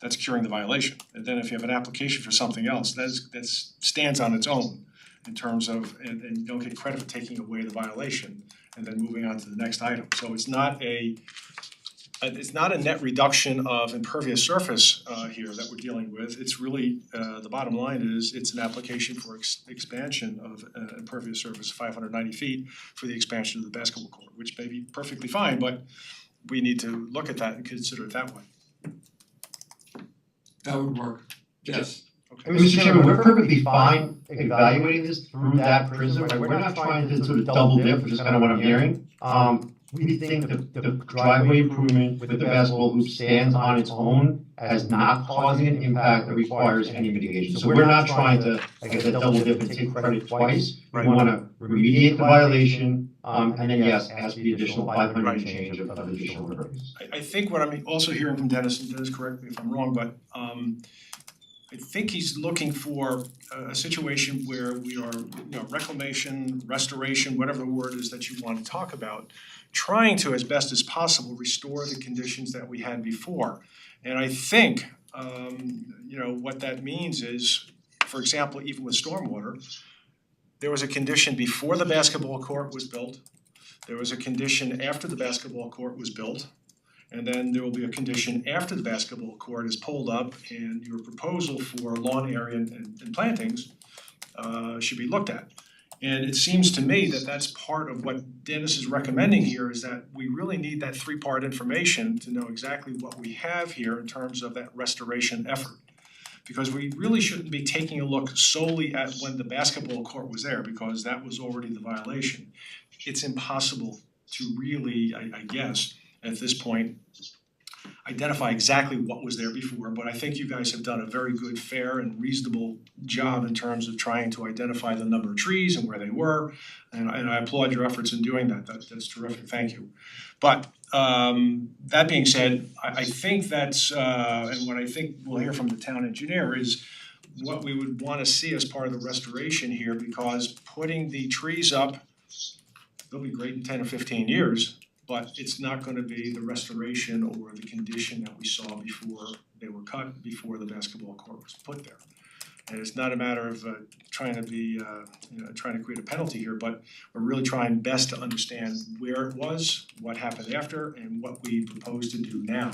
that's curing the violation. And then if you have an application for something else, that stands on its own in terms of, and you don't get credit for taking away the violation and then moving on to the next item. So it's not a net reduction of impervious surface here that we're dealing with. It's really, the bottom line is, it's an application for expansion of impervious surface 590 feet for the expansion of the basketball court, which may be perfectly fine, but we need to look at that and consider it that way.
That would work, yes.
Okay.
Mr. Chairman, we're perfectly fine evaluating this through that prism, right? We're not trying to sort of double dip, which is kind of what I'm hearing. We think the driveway improvement with the basketball hoop stands on its own as not causing an impact that requires any mitigation. So we're not trying to, like I said, double dip and take credit twice. We wanna remediate the violation, and then yes, ask the additional 500 and change of additional impervious.
I think what I'm also hearing from Dennis, and Dennis correct me if I'm wrong, but I think he's looking for a situation where we are, reclamation, restoration, whatever the word is that you want to talk about, trying to, as best as possible, restore the conditions that we had before. And I think, what that means is, for example, even with stormwater, there was a condition before the basketball court was built, there was a condition after the basketball court was built, and then there will be a condition after the basketball court is pulled up and your proposal for lawn area and plantings should be looked at. And it seems to me that that's part of what Dennis is recommending here, is that we really need that three-part information to know exactly what we have here in terms of that restoration effort. Because we really shouldn't be taking a look solely at when the basketball court was there, because that was already the violation. It's impossible to really, I guess, at this point, identify exactly what was there before, but I think you guys have done a very good, fair and reasonable job in terms of trying to identify the number of trees and where they were, and I applaud your efforts in doing that. That's terrific, thank you. But that being said, I think that's, and what I think we'll hear from the town engineer is what we would want to see as part of the restoration here, because putting the trees up, they'll be great in 10 or 15 years, but it's not going to be the restoration or the condition that we saw before they were cut, before the basketball court was put there. And it's not a matter of trying to be, trying to create a penalty here, but we're really trying best to understand where it was, what happened after, and what we propose to do now.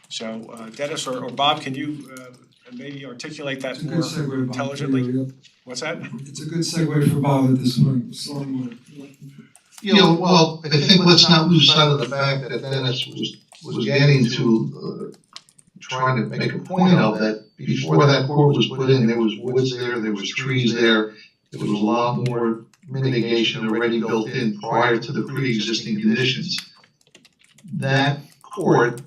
So Dennis or Bob, can you maybe articulate that more intelligently? What's that?
It's a good segue for Bob at this point, stormwater.
Well, I think let's not lose sight of the fact that Dennis was getting to trying to make a point of that before that court was put in, there was woods there was trees there was a lot more mitigation already built in prior to the pre-existing conditions. That court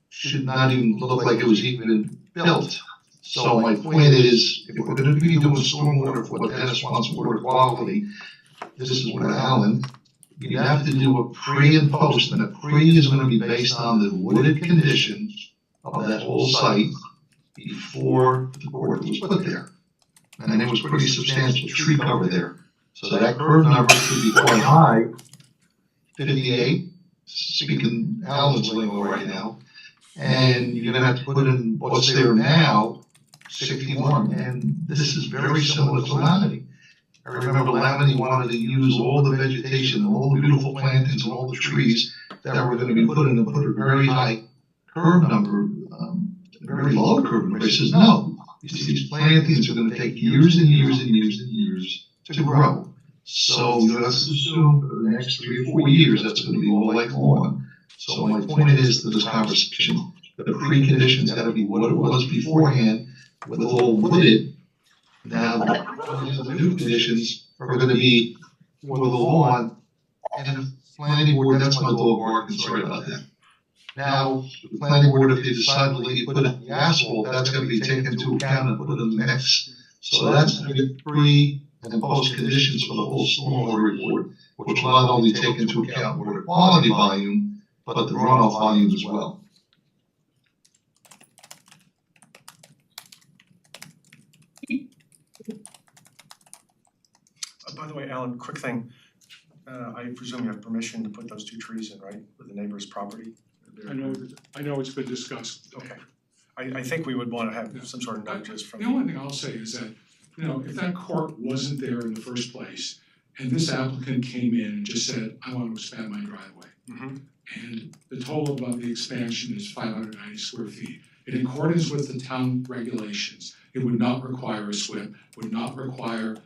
should not even look like it was even built. So my point is, if we're gonna be doing stormwater for what Dennis wants, water quality, this is what Alan, you have to do a pre and post, and a pre is gonna be based on the wooded conditions of that whole site before the court was put there. And there was pretty substantial tree cover there. So that curve number should be quite high, 58, speaking Alan's lingo right now. And you're gonna have to put in what's there now, 61, and this is very similar to Laminy. I remember Laminy wanted to use all the vegetation, all the beautiful plantings, all the trees that were gonna be put in and put a very high curve number very low curb rate says, no, these plantings are gonna take years and years and years and years to grow. So let's assume for the next 3 or 4 years, that's gonna be all like lawn. So my point is to this conversation, the preconditions gotta be what it was beforehand, with all wooded. Now, the new conditions are gonna be with the lawn, and the planning board, that's my dog barking, sorry about that. Now, the planning board, if they decide to let you put in the asphalt, that's gonna be taken into account and put in the mix. So that's gonna be pre and post conditions for the whole stormwater report, which will not only take into account water quality volume, but the runoff volume as well.
By the way, Alan, quick thing, I presume you have permission to put those 2 trees in, right, with the neighbor's property?
I know it's been discussed.
Okay, I think we would wanna have some sort of nudges from.
The only thing I'll say is that, you know, if that court wasn't there in the first place, and this applicant came in and just said, I want to expand my driveway.
Mhm.
And the total of the expansion is 590 square feet. In accordance with the town regulations, it would not require a SWIP, would not require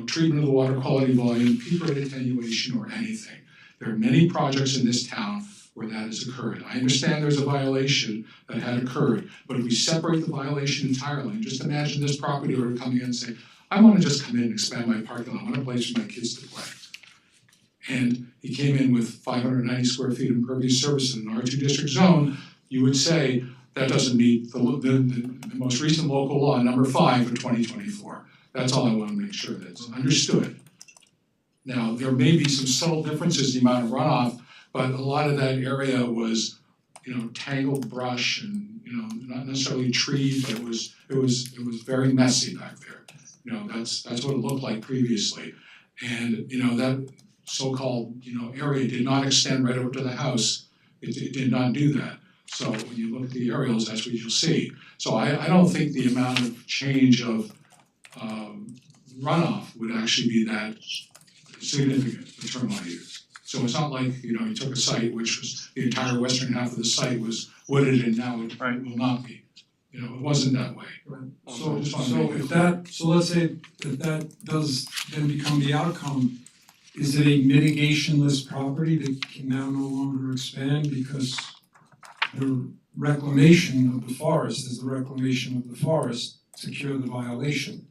treatment of the water quality volume, peak rate attenuation or anything. There are many projects in this town where that has occurred. I understand there's a violation that had occurred, but if we separate the violation entirely, and just imagine this property owner coming in and saying, I wanna just come in and expand my parking lot, I want a place for my kids to play. And he came in with 590 square feet of impervious surface in an R2 district zone, you would say that doesn't meet the most recent local law, number 5 for 2024. That's all I wanna make sure that's understood. Now, there may be some subtle differences in the amount of runoff, but a lot of that area was, tangled brush and, not necessarily trees, but it was very messy back there. That's what it looked like previously. And, that so-called, area did not extend right over to the house. It did not do that. So when you look at the aerials, that's what you'll see. So I don't think the amount of change of runoff would actually be that significant, the term I use. So it's not like, you took a site which was, the entire western half of the site was wooded and now it will not be. It wasn't that way.
So
just wanna
so
make it
if that, so let's say if that does then become the outcome, is it a mitigationless property that can now no longer expand because the reclamation of the forest is the reclamation of the forest to cure the violation?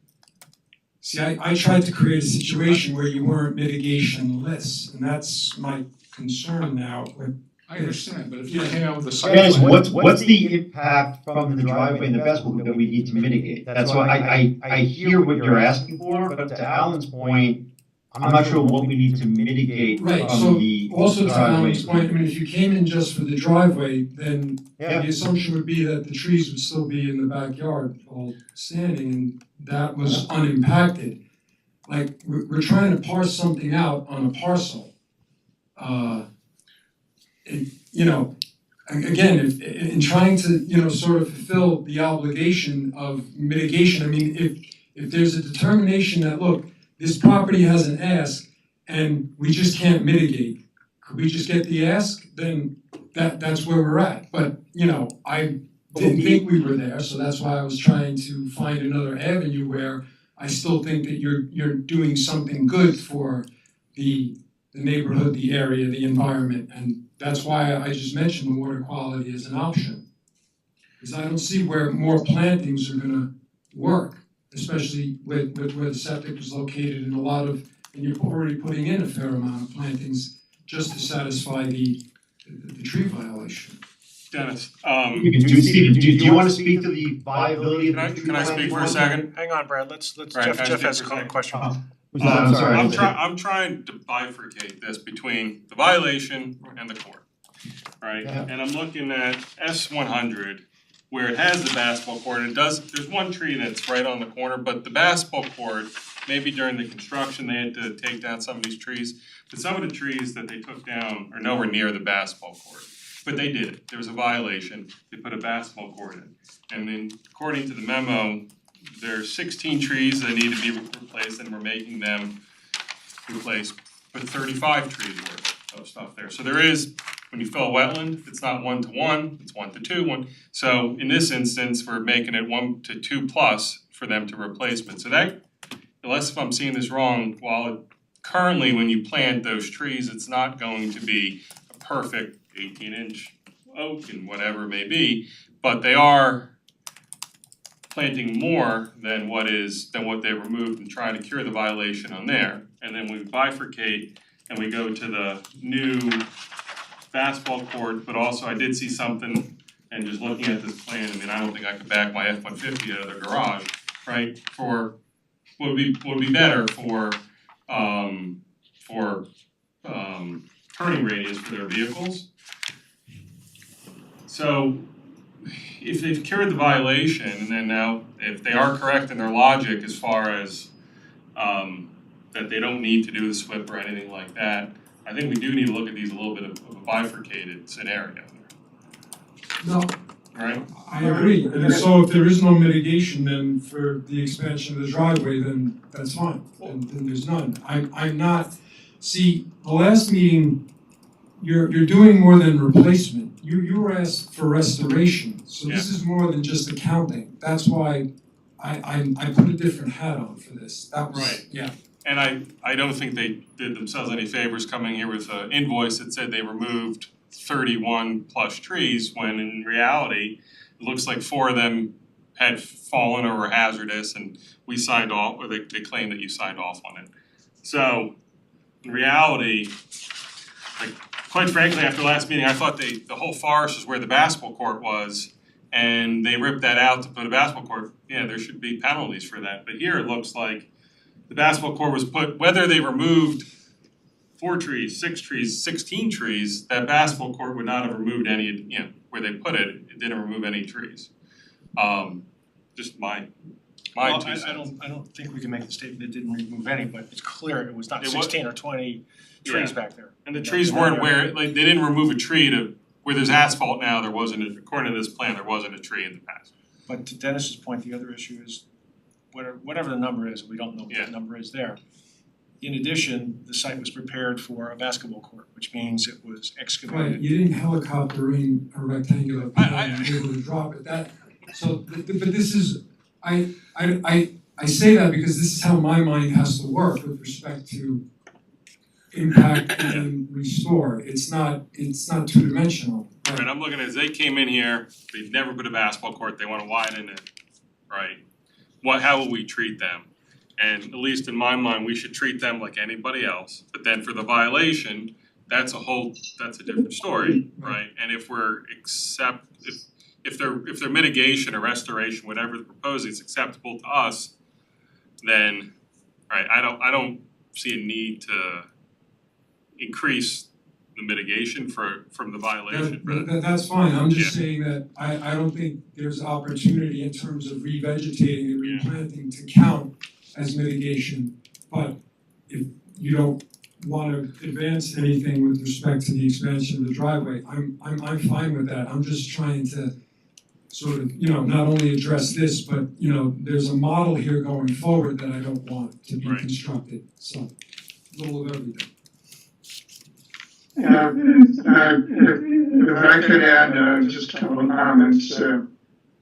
See, I tried to create a situation where you weren't mitigationless, and that's my concern now with.
I understand, but if you came out with a site.
Dennis, what's the impact from the driveway and the festival that we need to mitigate? That's why I hear what you're asking for, but to Alan's point, I'm not sure what we need to mitigate from
Right, so
the
also to
driveway.
Alan's point, I mean, if you came in just for the driveway, then
Yeah.
the assumption would be that the trees would still be in the backyard all standing, and that was unimpacted. Like, we're trying to parse something out on a parcel. Again, if in trying to, sort of fulfill the obligation of mitigation, I mean, if there's a determination that, look, this property has an ask and we just can't mitigate, could we just get the ask? Then that's where we're at. But, I didn't think we were there, so that's why I was trying to find another avenue where I still think that you're doing something good for the neighborhood, the area, the environment, and that's why I just mentioned the water quality as an option. Because I don't see where more plantings are gonna work, especially with where the septic is located and and you're already putting in a fair amount of plantings just to satisfy the tree violation.
Dennis,
Steve, do you wanna speak to the viability of the tree
can I speak for a second?
Hang on, Brad, let's
Right,
Jeff
can I
has
speak
a
for a second?
question.
I'm sorry.
I'm trying to bifurcate this between the violation and the court, right?
Yeah.
And I'm looking at S100, where it has the basketball court, there's one tree that's right on the corner, but the basketball court, maybe during the construction, they had to take down some of these trees, but some of the trees that they took down are nowhere near the basketball court. But they did it, there was a violation, they put a basketball court in. And then according to the memo, there's 16 trees that need to be replaced and we're making them replace, but 35 trees worth of stuff there. So there is when you fill a wetland, it's not 1-to-1, it's 1-to-2, so in this instance, we're making it 1-to-2 plus for them to replacement. So that, unless if I'm seeing this wrong, while currently when you plant those trees, it's not going to be a perfect 18-inch oak and whatever it may be, but they are planting more than what they removed and trying to cure the violation on there. And then we bifurcate and we go to the new basketball court, but also I did see something, and just looking at this plan, I mean, I don't think I could back my F-150 out of the garage, right? For would be better for turning radius for their vehicles. So if they've cured the violation, and then now if they are correct in their logic as far as that they don't need to do the SWIP or anything like that, I think we do need to look at these a little bit of a bifurcated scenario,
No,
right?
I agree, and so if there is no mitigation then for the expansion of the driveway, then that's fine, then there's none. I'm not, see, the last meeting, you're doing more than replacement. You were asked for restoration, so this is more than just accounting. That's why I put a different hat on for this. That was,
Right.
yeah.
And I don't think they did themselves any favors coming here with an invoice that said they removed 31 plus trees, when in reality, it looks like 4 of them had fallen or were hazardous, and we signed off, or they claimed that you signed off on it. So, in reality, like, quite frankly, after last meeting, I thought the whole forest is where the basketball court was, and they ripped that out to put a basketball court. Yeah, there should be penalties for that, but here it looks like the basketball court was put, whether they removed 4 trees, 6 trees, 16 trees, that basketball court would not have removed any, where they put it, it didn't remove any trees. Just my 2 cents.
I don't think we can make the statement it didn't remove any, but it's clear it was not
It was-
16 or 20 trees
Yeah.
back there.
And the trees weren't where, like, they didn't remove a tree to, where there's asphalt now, there wasn't, according to this plan, there wasn't a tree in the past.
But to Dennis's point, the other issue is whatever the number is, we don't know what that number is there. In addition, the site was prepared for a basketball court, which means it was
Right,
excavated.
you didn't helicopter in a rectangular plan and be able to drop it, but this is, I say that because this is how my mind has to work with respect to impact and restore, it's not two-dimensional.
Right, I'm looking at it, they came in here, they've never put a basketball court, they wanna widen it, right? How will we treat them? And at least in my mind, we should treat them like anybody else, but then for the violation, that's a different story, right? And if if their mitigation or restoration, whatever they're proposing is acceptable to us, then, right, I don't see a need to increase the mitigation from the violation.
That's fine, I'm just saying that I don't think there's opportunity in terms of revegetating and replanting to count as mitigation. But if you don't wanna advance anything with respect to the expansion of the driveway, I'm fine with that. I'm just trying to sort of, not only address this, but there's a model here going forward that I don't want to be
Right.
constructed, so a little of everything.
If I could add just a couple of comments,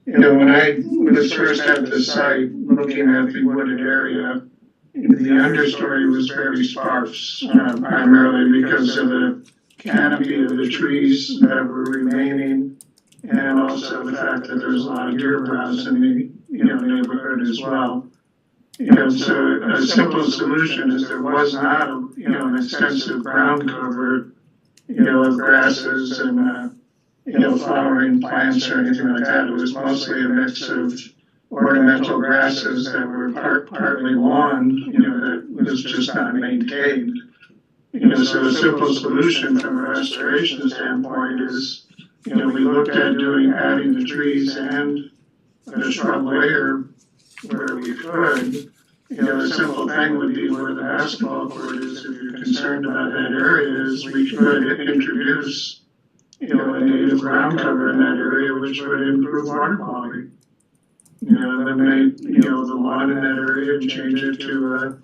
when I was first at the site, looking at the wooded area, the understory was very sparse, primarily because of the canopy of the trees that were remaining, and also the fact that there's a lot of deer browse in the neighborhood as well. So a simple solution is there was not an extensive ground cover of grasses and flowering plants or anything like that. It was mostly a mix of ornamental grasses that were partly lawn, that was just not maintained. So a simple solution from a restoration standpoint is, we looked at adding the trees and a shrub layer where we could. A simple thing would be where the basketball court is, if you're concerned about that area, is we could introduce, a native ground cover in that area, which would improve water quality. Eliminate, the lawn in that area and change it to,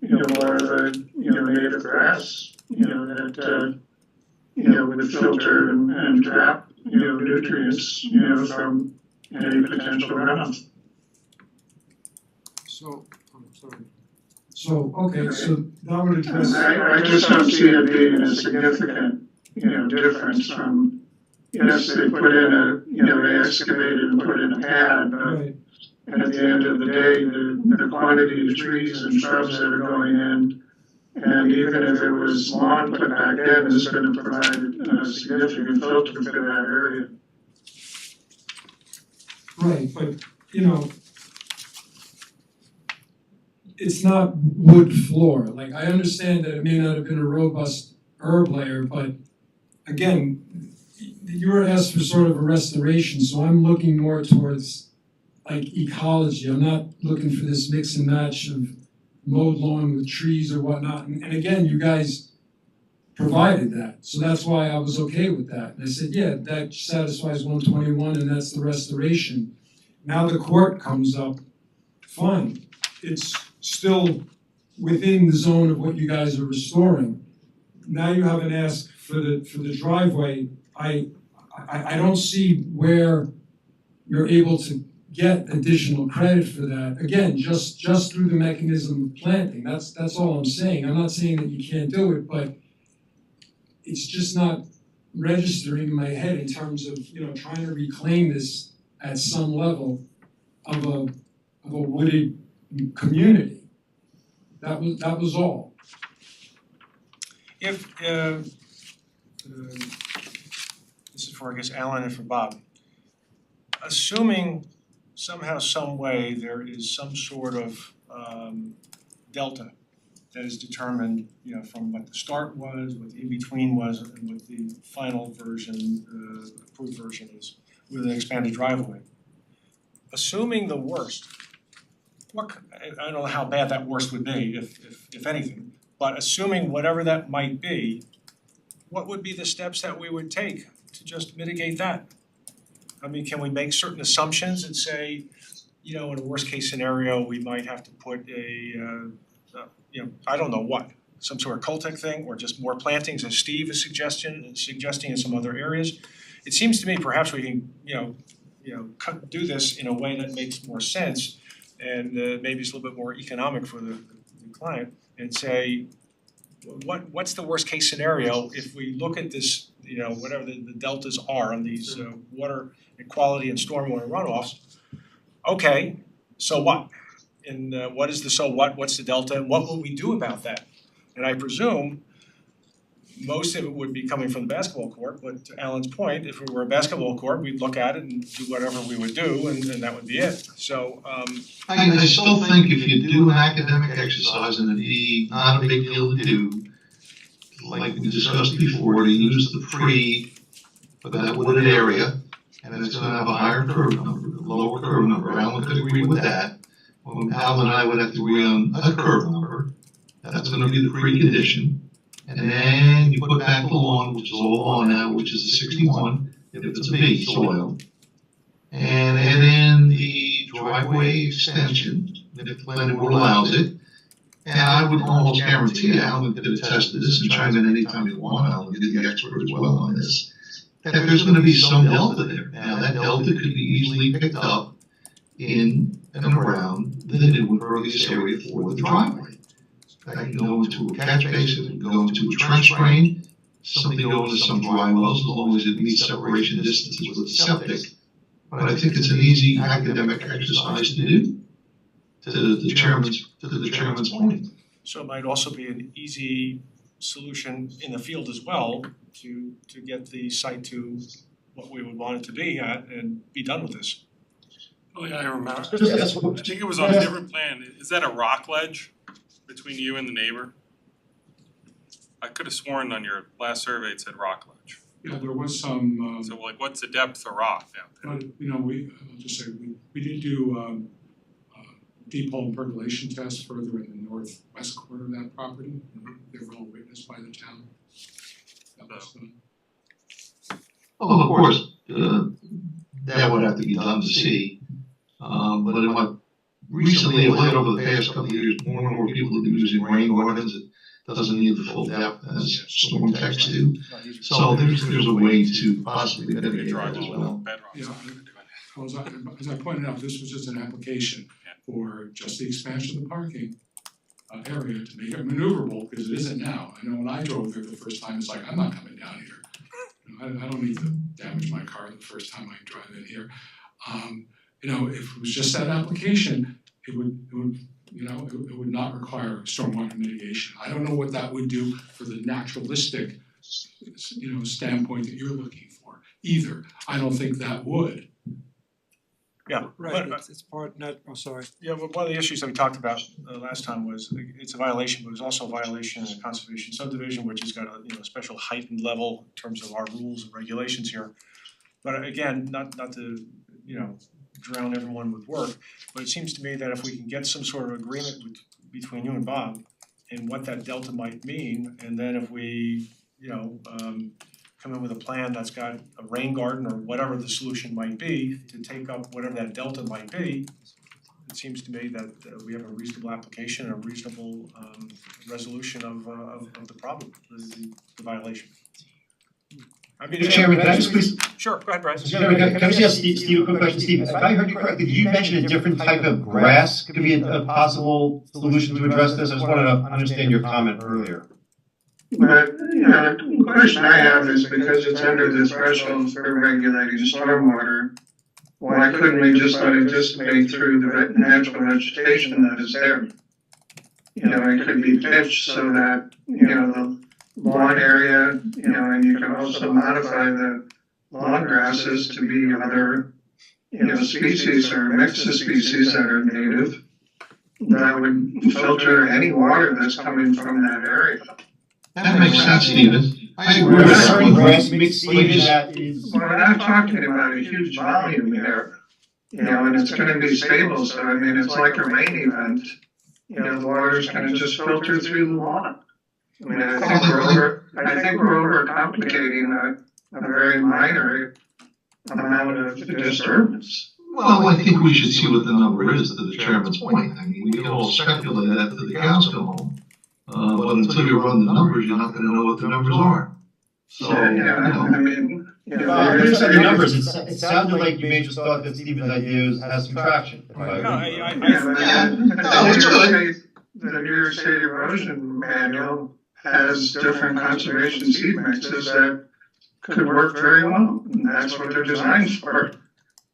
more of a, native grass, that, would filter and trap, nutrients, from any potential runoff.
So, I'm sorry. So, okay, so that would address.
I just don't see it being a significant, difference from, yes, they put in they excavated and put in a pad, but
Right.
at the end of the day, the quantity of trees and shrubs that are going in, and even if it was lawn put back in, is going to provide a significant filter for that area.
Right, but, it's not wood floor. Like, I understand that it may not have been a robust herb layer, but again, you were asked for sort of a restoration, so I'm looking more towards like ecology. I'm not looking for this mix and match of mowed lawn with trees or whatnot. And again, you guys provided that, so that's why I was okay with that. And I said, yeah, that satisfies 121 and that's the restoration. Now the court comes up, fine. It's still within the zone of what you guys are restoring. Now you have an ask for the driveway. I don't see where you're able to get additional credit for that. Again, just through the mechanism of planting. That's all I'm saying. I'm not saying that you can't do it, but it's just not registering in my head in terms of trying to reclaim this at some level of a wooded community. That was all.
If, this is for, I guess, Alan and for Bob. Assuming somehow, some way, there is some sort of delta that is determined, from what the start was, what the in-between was, and what the final version, approved version is, with an expanded driveway. Assuming the worst, I don't know how bad that worst would be, if anything, but assuming whatever that might be, what would be the steps that we would take to just mitigate that? I mean, can we make certain assumptions and say, in a worst case scenario, we might have to put I don't know what, some sort of Coltec thing, or just more plantings, as Steve is suggesting in some other areas. It seems to me perhaps we can, do this in a way that makes more sense, and maybe it's a little bit more economic for the client, and say, what's the worst case scenario if we look at this, whatever the deltas are on these water quality and stormwater runoffs. Okay, so what? And what is the so what? What's the delta? And what will we do about that? And I presume most of it would be coming from the basketball court, but to Alan's point, if it were a basketball court, we'd look at it and do whatever we would do, and that would be it. So
I still think if you do an academic exercise, and it'd be not a big deal to do, like we discussed before, to use the pre for that wooded area, and it's gonna have a higher curve number, a lower curve number. Alan could agree with that. Well, Alan and I would have to agree on a curve number. That's gonna be the precondition. And then you put back the lawn, which is all lawn now, which is a 61, if it's a B soil. And add in the driveway extension, if the planning board allows it. And I would almost guarantee, Alan could attest to this and chime in anytime you want, Alan, you're the expert as well on this, that there's gonna be some delta there. Now, that delta could be easily picked up in and around the new impervious area for the driveway. That can go into a catch basin, it can go into a trench drain, something go into some dry wells, as long as it meets separation distances with the septic. But I think it's an easy academic exercise to do, to the chairman's point.
So it might also be an easy solution in the field as well to get the site to what we would want it to be at and be done with this.
Oh yeah, I remember. I think it was on a different plan. Is that a rock ledge between you and the neighbor? I could have sworn on your last survey it said rock ledge.
Yeah, there was some,
So like, what's the depth of rock down there?
but, I'll just say, we did do, deep hole percolation tests further in the northwest corner of that property. They were all witnessed by the town. That was done.
Well, of course, that would have to be done to see. But in what recently, I've had over the past couple of years, more and more people have been using rain gardens doesn't need the full depth as storm decks do. So there's a way to possibly mitigate that as well.
Yeah, well, as I pointed out, this was just an application for just the expansion of the parking area to make it maneuverable, because it isn't now. I know when I drove there the first time, it's like, I'm not coming down here. You know, I don't need to damage my car the first time I drive in here. You know, if it was just that application, it would not require stormwater mitigation. I don't know what that would do for the naturalistic, standpoint that you're looking for either. I don't think that would.
Yeah,
Right,
but,
it's part, not, oh, sorry.
yeah, but one of the issues that we talked about last time was it's a violation, but it was also a violation in a conservation subdivision, which has got a special heightened level in terms of our rules and regulations here. But again, not to, drown everyone with work, but it seems to me that if we can get some sort of agreement between you and Bob and what that delta might mean, and then if we, come in with a plan that's got a rain garden or whatever the solution might be to take up whatever that delta might be, it seems to me that we have a reasonable application and a reasonable resolution of the problem, the violation. I mean,
Mr. Chairman, can I just please?
Sure, go ahead, Bryce.
Mr. Chairman, can I just ask Steve a quick question? Steve, if I heard you correctly, did you mention a different type of grass could be a possible solution to address this? I just wanted to understand your comment earlier.
But, the question I have is because it's under the threshold for regulating stormwater, why couldn't we just let it dissipate through the natural vegetation that is there? It could be pitched so that, the lawn area, and you can also modify the lawn grasses to be other, species or mix of species that are native that would filter any water that's coming from that area.
That makes sense, Stephen. I agree
We're
with
certain
that.
grass mix, Stephen, that is.
We're not talking about a huge volume here, and it's gonna be stable, so I mean, it's like a rain event. The water's gonna just filter through the lawn. I mean, I think we're overcomplicating a very minor amount of disturbance.
Well, I think we should see what the number is, to the chairman's point. I mean, we can all speculate that till the cows come home. But until you run the numbers, you're not gonna know what the numbers are. So,
I mean,
Based on your numbers, it sounded like you may just thought that Stephen's idea has some traction.
No,
The New York State Erosion Manual has different conservation seed mixes that could work very well, and that's what they're designed for.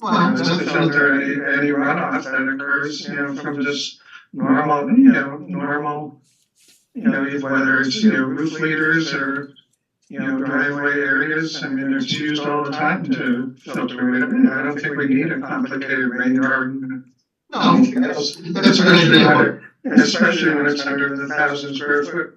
well,
Just to filter any runoff that occurs, from just normal, whether it's, roof leaders or, driveway areas. I mean, it's used all the time to filter it. I don't think we need a complicated rain garden.
no, that's a good idea.
Especially when it's under the 1,000 square foot,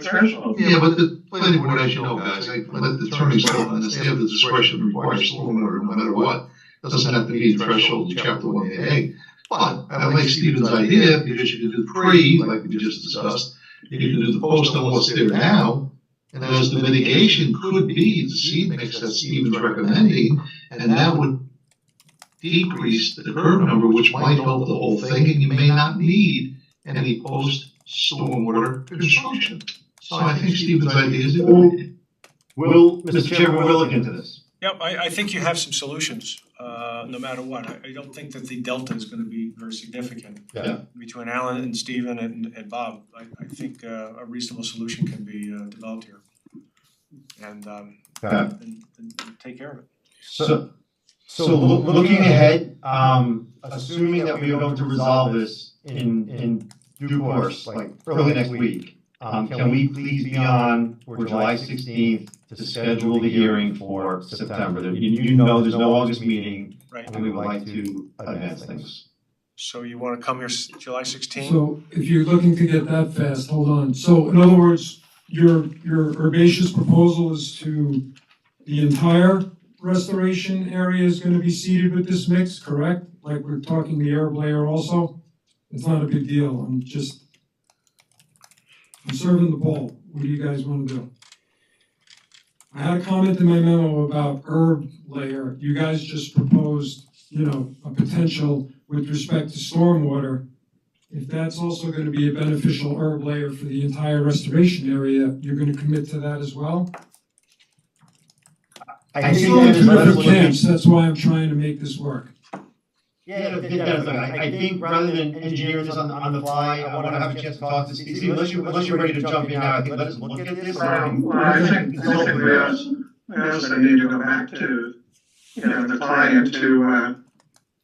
threshold.
Yeah, but the planning board, as you know, guys, I let the attorneys know, and they have the discretion to require stormwater no matter what. Doesn't have to be the threshold of chapter 1AA. But I like Stephen's idea, because you can do pre, like we just discussed, you can do the post on what's there now, and as the mitigation could be the seed mix that Stephen's recommending, and that would decrease the curb number, which might help the whole thing, and you may not need any post stormwater construction. So I think Stephen's idea is a good idea.
Mr. Chairman, we'll look into this.
Yep, I think you have some solutions, no matter what. I don't think that the delta is gonna be very significant.
Yeah.
Between Alan and Stephen and Bob, I think a reasonable solution can be developed here. And take care of it.
So looking ahead, assuming that we are going to resolve this in due course, like early next week, can we please be on for July 16th to schedule the hearing for September? You know there's no August meeting,
Right.
and we would like to advance things.
So you wanna come here July 16th?
So if you're looking to get that fast, hold on. So in other words, your herbaceous proposal is to the entire restoration area is gonna be seeded with this mix, correct? Like we're talking the herb layer also? It's not a big deal, I'm serving the ball. What do you guys wanna do? I had a comment in my memo about herb layer. You guys just proposed, a potential with respect to stormwater if that's also gonna be a beneficial herb layer for the entire restoration area, you're gonna commit to that as well?
I
It's
think
all
that
in
is what
different
we're looking.
camps, that's why I'm trying to make this work.
Yeah, I think rather than engineering this on the fly, I wanna have a chance to talk to Steve, unless you're ready to jump in now, I think let's look at this.
Well, I think we also need to go back to, the client to,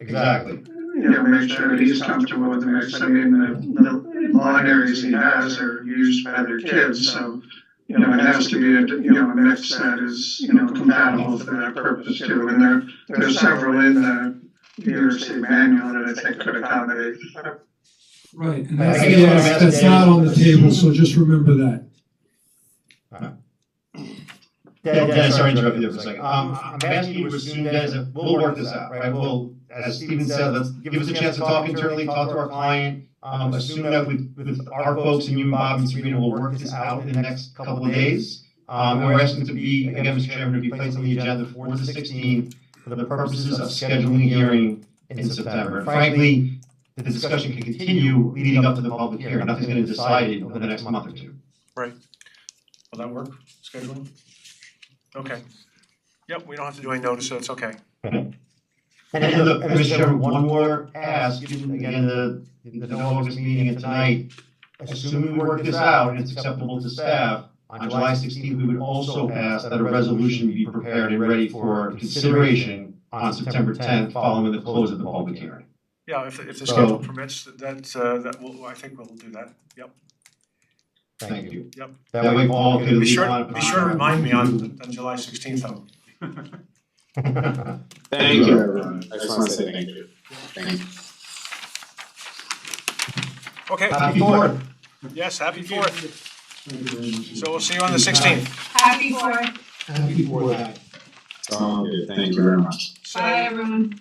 Exactly.
make sure that he's comfortable with the mix. I mean, the lawn areas he has are used by their kids, so, it has to be a mix that is, compatible for that purpose too. And there's several in the New York State manual that I think could accommodate.
Right, and
I
that's
guess
the
what I'm
ask
asking
that's not
is-
on the table, so just remember that.
Dennis, sorry to interrupt you there for a second. I'm asking you to assume, Dennis, that we'll work this out, right? We'll, as Steven said, let's give us a chance to talk internally, talk to our client. Assume that with our folks and you, Bob and Sabrina, will work this out in the next couple of days. And we're asking to be, again, Mr. Chairman, to be placed on the agenda for the 16th for the purposes of scheduling a hearing in September. And frankly, the discussion can continue leading up to the public hearing. Nothing's gonna be decided over the next month or two.
Will that work, scheduling? Okay. Yep, we don't have to do any notice, so it's okay.
And look, Mr. Chairman, one more ask, again, the August meeting and tonight, assuming we work this out and it's acceptable to staff, on July 16th, we would also ask that a resolution be prepared and ready for consideration on September 10th, following the close of the public hearing.
Yeah, if the schedule permits, that will, I think we'll do that, yep.
Thank you.
Yep.
That way Paul can
Be
leave
sure,
on.
be sure to remind me on July 16th though.
Thank you, everyone. I just want to say thank you. Thank you.
Okay.
Happy Fourth.
Yes, happy Fourth. So we'll see you on the 16th.
Happy Fourth.
Happy Fourth.
Good. Thank you very much.
Bye, everyone.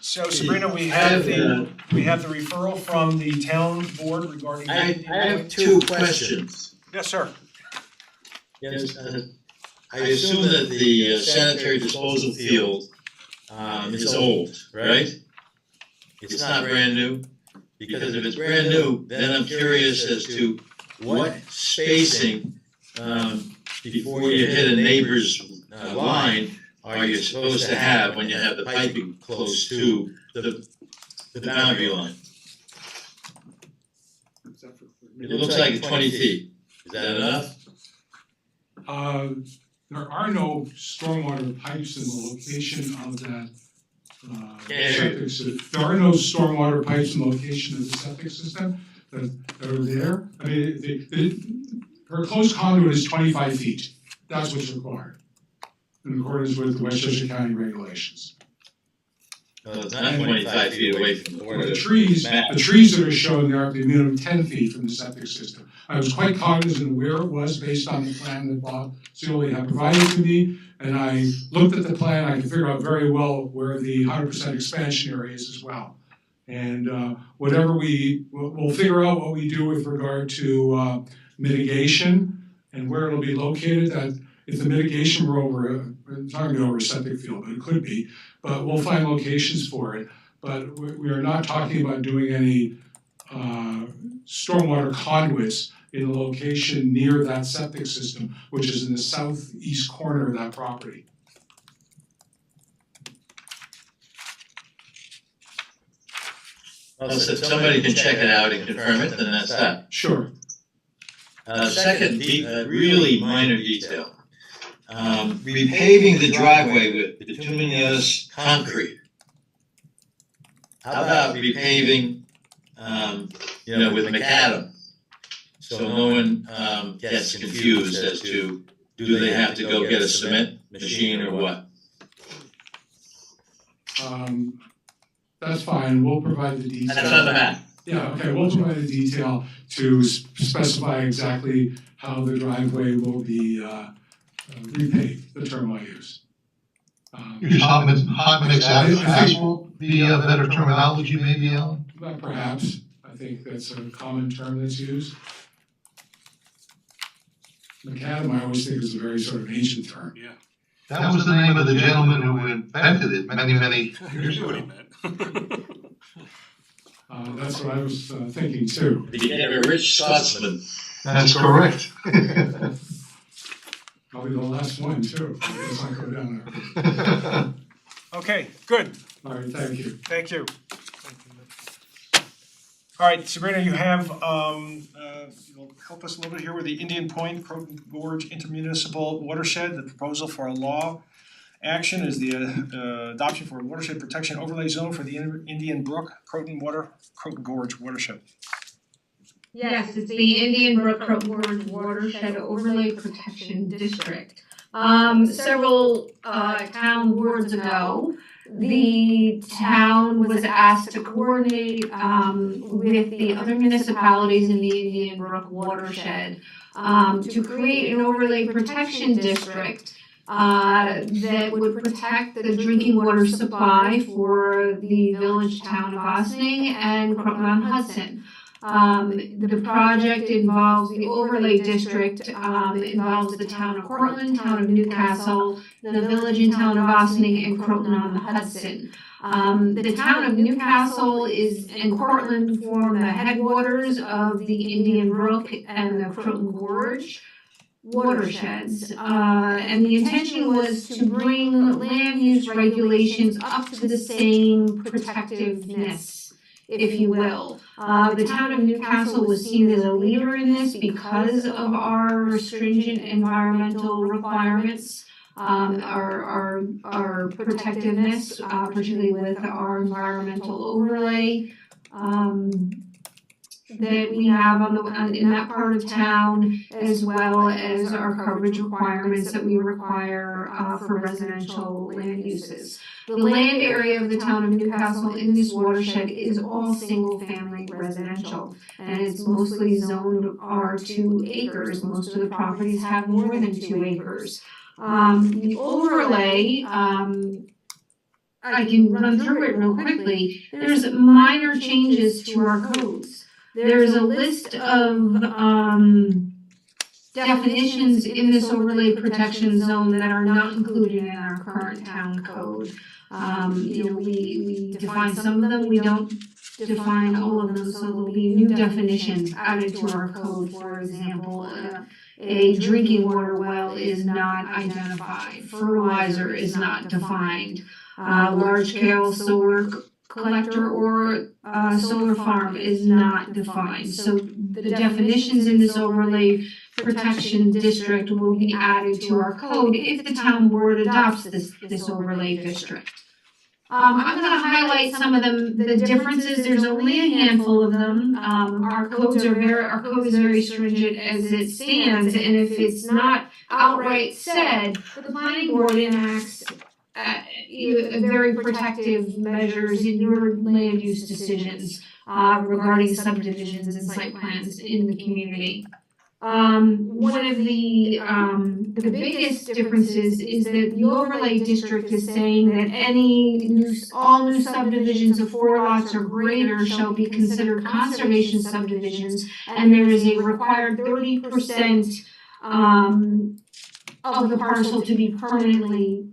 So Sabrina, we have the referral from the town board regarding.
I have two questions.
Yes, sir.
Yes, I assume that the sanitary disposal field is old, right? It's not brand new? Because if it's brand new, then I'm curious as to what spacing before you hit a neighbor's line are you supposed to have when you have the piping close to the boundary line? It looks like it's 20 feet. Is that enough?
There are no stormwater pipes in the location of that septic system. There are no stormwater pipes in the location of the septic system that are there. I mean, her closed conduit is 25 feet. That's what's required in accordance with the Westchester County regulations.
It's not 25 feet away from the border.
The trees that are shown there are the minimum 10 feet from the septic system. I was quite cognizant of where it was based on the plan that Bob Cioli had provided to me, and I looked at the plan. I could figure out very well where the 100% expansion area is as well. And we'll figure out what we do with regard to mitigation and where it'll be located. That if the mitigation were over, it's not going to be over a septic field, but it could be. But we'll find locations for it. But we are not talking about doing any stormwater conduits in a location near that septic system, which is in the southeast corner of that property.
Well, so if somebody can check it out and confirm it, then that's that.
Sure.
Second, really minor detail. Repaving the driveway with bituminous concrete. How about repaving, with macadam? So no one gets confused as to, do they have to go get a cement machine or what?
That's fine, we'll provide the detail.
That's on the map.
Yeah, okay, we'll provide the detail to specify exactly how the driveway will be repaved, the term I use.
Use hot mix asphalt, be a better terminology maybe, Alan?
Perhaps, I think that's a common term that's used. Macadam, I always think is a very sort of ancient term.
Yeah.
That was the name of the gentleman who invented it many years ago.
That's what I was thinking too.
Became a rich Scotsman.
That's correct.
Probably the last one too. Let's not go down there.
Okay, good,
All right, thank you.
thank you. All right, Sabrina, you have, you'll help us a little bit here with the Indian Point Croton Gorge Intermunicipal Watershed. The proposal for a law action is the adoption for a watershed protection overlay zone for the Indian Brook Croton Gorge watershed.
Yes, it's the Indian Brook Croton Gorge Watershed Overlay Protection District. Several town boards ago, the town was asked to coordinate with the other municipalities in the Indian Brook watershed to create an overlay protection district that would protect the drinking water supply for the village town of Ossining and Croton-on-Hudson. The project involves the overlay district, involves the town of Cortland, town of Newcastle, the village and town of Ossining, and Croton-on-Hudson. The town of Newcastle and Cortland form the headwaters of the Indian Brook and the Croton Gorge watersheds. And the intention was to bring land use regulations up to the same protectiveness, if you will. The town of Newcastle was seen as a leader in this because of our stringent environmental requirements, our protectiveness, particularly with our environmental overlay that we have in that part of town, as well as our coverage requirements that we require for residential land uses. The land area of the town of Newcastle in this watershed is all single-family residential, and it's mostly zoned R2 acres. Most of the properties have more than 2 acres. The overlay, I can run through it real quickly. There's minor changes to our codes. There's a list of definitions in this overlay protection zone that are not included in our current town code. We define some of them, we don't define all of them, so there'll be new definitions added to our code. For example, a drinking water well is not identified, fertilizer is not defined, large-scale solar collector or solar farm is not defined. So the definitions in this overlay protection district will be added to our code if the town board adopts this overlay district. I'm going to highlight some of the differences. There's only a handful of them. Our code is very stringent as it stands, and if it's not outright said, the planning board enacts very protective measures in your land use decisions regarding subdivisions and site plans in the community. One of the biggest differences is that the overlay district is saying that all new subdivisions of 4 lots or greater shall be considered conservation subdivisions, and there is a required 30% of the parcel to be permanently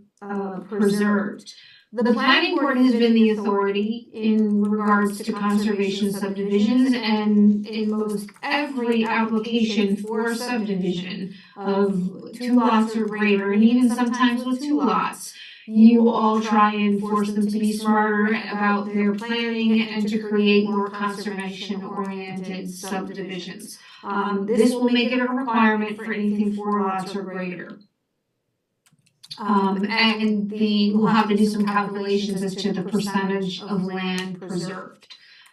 preserved. The planning board has been the authority in regards to conservation subdivisions, and in most every application for subdivision of 2 lots or greater, and even sometimes with 2 lots, you all try and force them to be smarter about their planning and to create more conservation-oriented subdivisions. This will make it a requirement for anything 4 lots or greater. And we'll have to do some calculations as to the percentage of land preserved.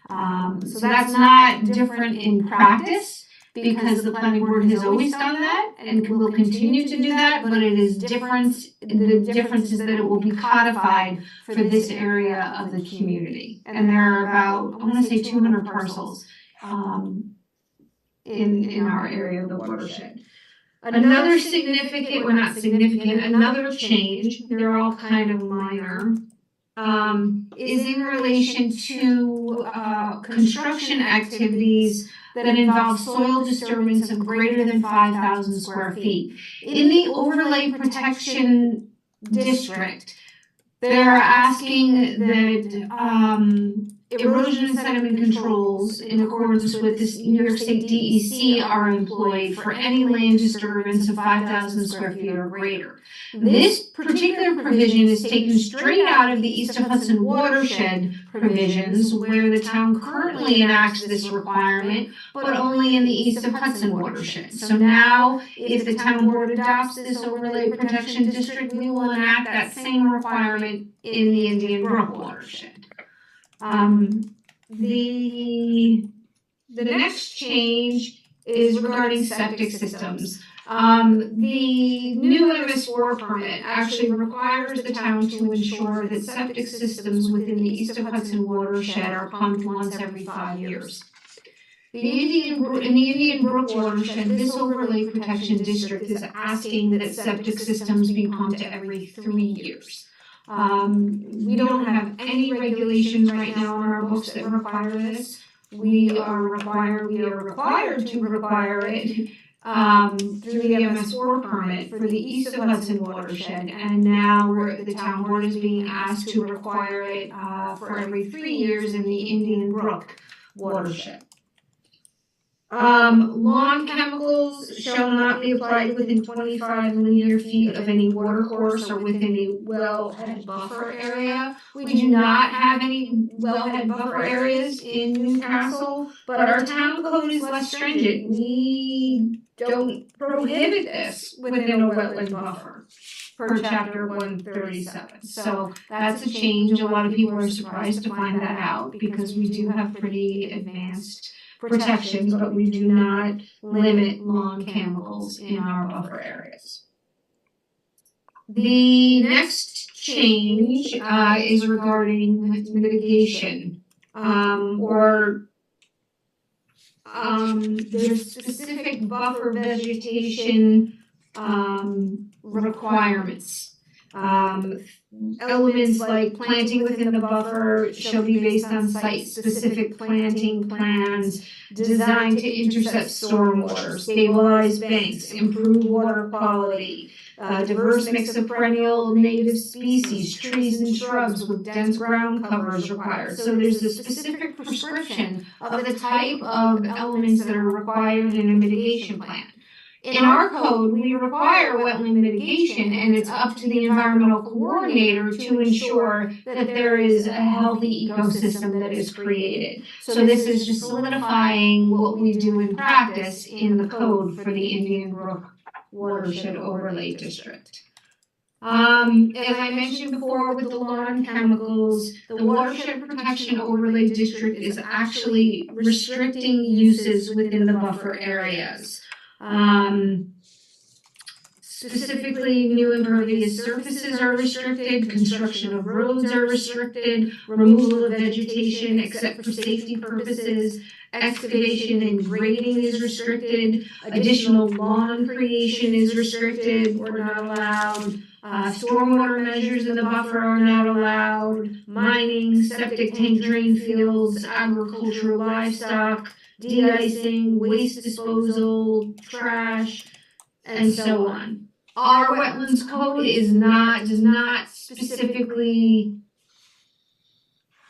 So that's not different in practice, because the planning board has always done that and will continue to do that, but it is different. The difference is that it will be codified for this area of the community. And there are about, I want to say 200 parcels in our area of the watershed. Another another change, they're all kind of minor, is in relation to construction activities that involve soil disturbance of greater than 5,000 square feet. In the overlay protection district, they're asking that erosion and sediment controls in accordance with this New York State DEC are employed for any land disturbance of 5,000 square feet or greater. This particular provision is taken straight out of the East of Hudson watershed provisions, where the town currently enacts this requirement, but only in the East of Hudson watershed. So now, if the town board adopts this overlay protection district, we will enact that same requirement in the Indian Brook watershed. The next change is regarding septic systems. The new MS4 permit actually requires the town to ensure that septic systems within the East of Hudson watershed are pumped once every 5 years. In the Indian Brook watershed, this overlay protection district is asking that septic systems be pumped every 3 years. We don't have any regulations right now in our books that require this. We are required to require it through the MS4 permit for the East of Hudson watershed, and now the town board is being asked to require it for every 3 years in the Indian Brook watershed. Lawn chemicals shall not be applied within 25 linear feet of any watercourse or within a wellhead buffer area. We do not have any wellhead buffer areas in Newcastle, but our town code is less stringent. We don't prohibit this within a wetland buffer per chapter 137. So that's a change. A lot of people are surprised to find that out because we do have pretty advanced protections, but we do not limit lawn chemicals in our buffer areas. The next change is regarding mitigation, there's specific buffer vegetation requirements. Elements like planting within the buffer shall be based on site-specific planting plans designed to intercept stormwater, stabilize banks, improve water quality, diverse mix of perennial native species, trees and shrubs with dense ground cover is required. So there's a specific prescription of the type of elements that are required in a mitigation plan. In our code, we require wetland mitigation, and it's up to the environmental coordinator to ensure that there is a healthy ecosystem that is created. So this is just solidifying what we do in practice in the code for the Indian Brook Watershed Overlay District. As I mentioned before with the lawn chemicals, the Watershed Protection Overlay District is actually restricting uses within the buffer areas. Specifically, new impervious surfaces are restricted, construction of roads are restricted, removal of vegetation except for safety purposes, excavation and grading is restricted, additional lawn creation is restricted or not allowed, stormwater measures in the buffer are not allowed, mining, septic tank drain fields, agricultural livestock, de-icing, waste disposal, trash, and so on. Our wetlands code does not specifically,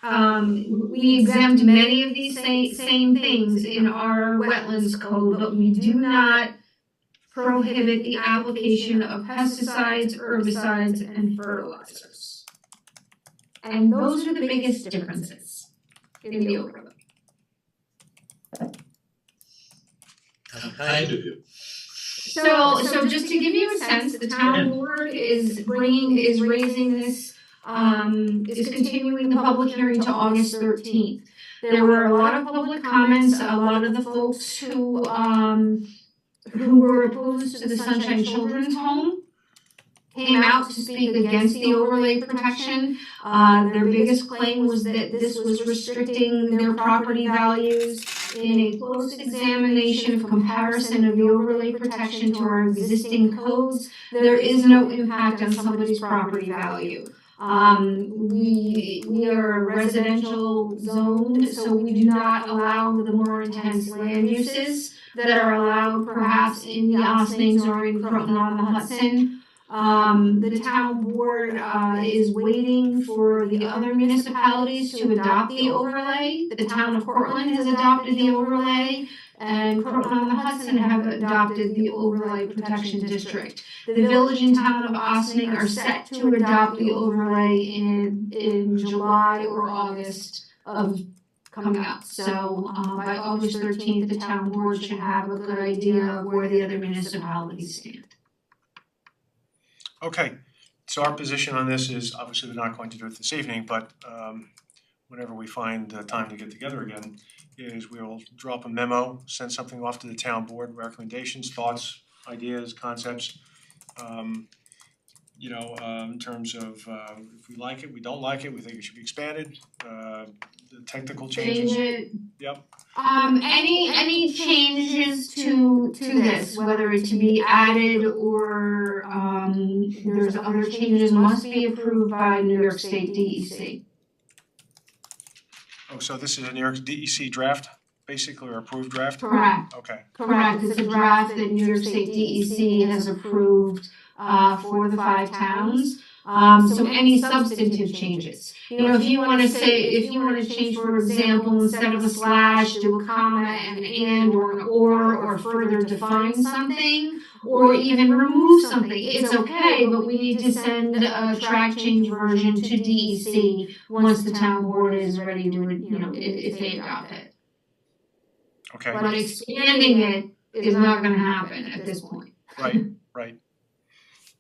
we exempt many of these same things in our wetlands code, but we do not prohibit the application of pesticides, herbicides, and fertilizers. And those are the biggest differences in the overlay.
Kind of you.
So just to give you a sense, the town board is raising this, is continuing the public hearing to August 13th. There were a lot of public comments. A lot of the folks who were opposed to the Sunshine Children's Home came out to speak against the overlay protection. Their biggest claim was that this was restricting their property values. In a close examination of comparison of the overlay protection to our existing codes, there is no impact on somebody's property value. We are residential zoned, so we do not allow the more intense land uses that are allowed perhaps in the Oslings or in Croton on the Hudson. The town board is waiting for the other municipalities to adopt the overlay. The town of Cortland has adopted the overlay, and Cortland on the Hudson have adopted the overlay protection district. The village and town of Austining are set to adopt the overlay in July or August of coming up. So by August 13th, the town board should have a good idea of where the other municipalities stand.
Okay, so our position on this is obviously we're not going to do it this evening, but whenever we find time to get together again, is we'll drop a memo, send something off to the town board, recommendations, thoughts, ideas, concepts. In terms of if we like it, we don't like it, we think it should be expanded, the technical changes.
Change it.
Yep.
Any changes to this, whether it to be added or there's other changes, must be approved by New York State DEC.
Oh, so this is a New York DEC draft, basically, or approved draft?
Correct.
Okay.
Correct, it's a draft that New York State DEC has approved for the 5 towns. So any substantive changes. If you wanna change, for example, instead of a slash, do a comma and or an or further define something, or even remove something, it's okay, but we need to send a track change version to DEC once the town board is ready to, if they adopt it.
Okay.
But expanding it is not gonna happen at this point.
Right.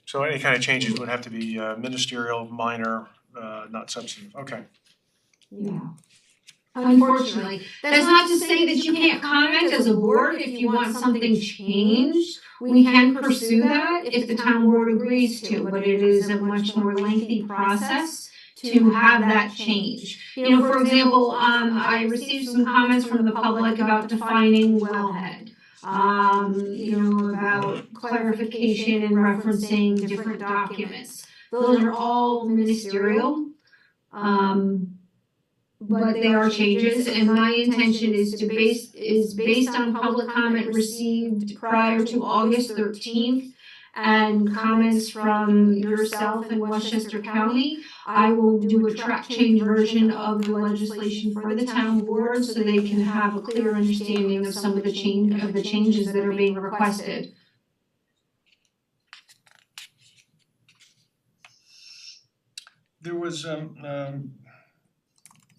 So any kind of changes would have to be ministerial, minor, not substantive, okay.
Yeah. Unfortunately, that's not to say that you can't comment as a board if you want something changed. We can pursue that if the town board agrees to, but it is a much more lengthy process to have that change. For example, I received some comments from the public about defining wellhead. About clarification and referencing different documents. Those are all ministerial. But they are changes, and my intention is based on public comment received prior to August 13th and comments from yourself in Westchester County. I will do a track change version of the legislation for the town board so they can have a clear understanding of some of the changes that are being requested.
There was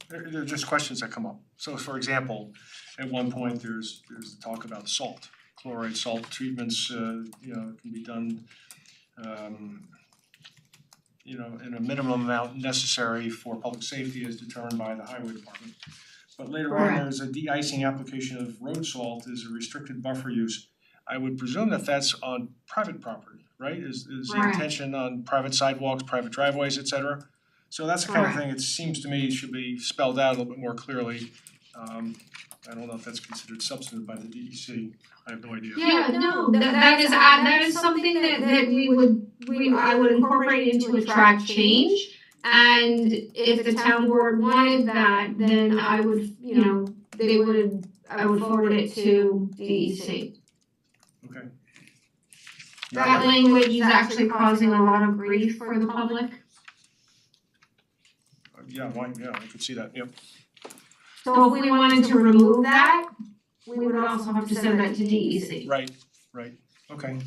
there are just questions that come up. So for example, at one point there's talk about salt, chloride salt treatments can be done in a minimum amount necessary for public safety as determined by the highway department. But later on, there's a de-icing application of road salt as a restricted buffer use. I would presume that that's on private property, right? Is the intention on private sidewalks, private driveways, et cetera? So that's the kind of thing, it seems to me, should be spelled out a little bit more clearly. I don't know if that's considered substantive by the DEC, I have no idea.
Yeah, no, that is something that I would incorporate into a track change. And if the town board wanted that, then I would, I would forward it to DEC.
Okay.
That language is actually causing a lot of grief for the public.
Yeah, I could see that, yep.
So if we wanted to remove that, we would also have to send that to DEC.
Right, okay.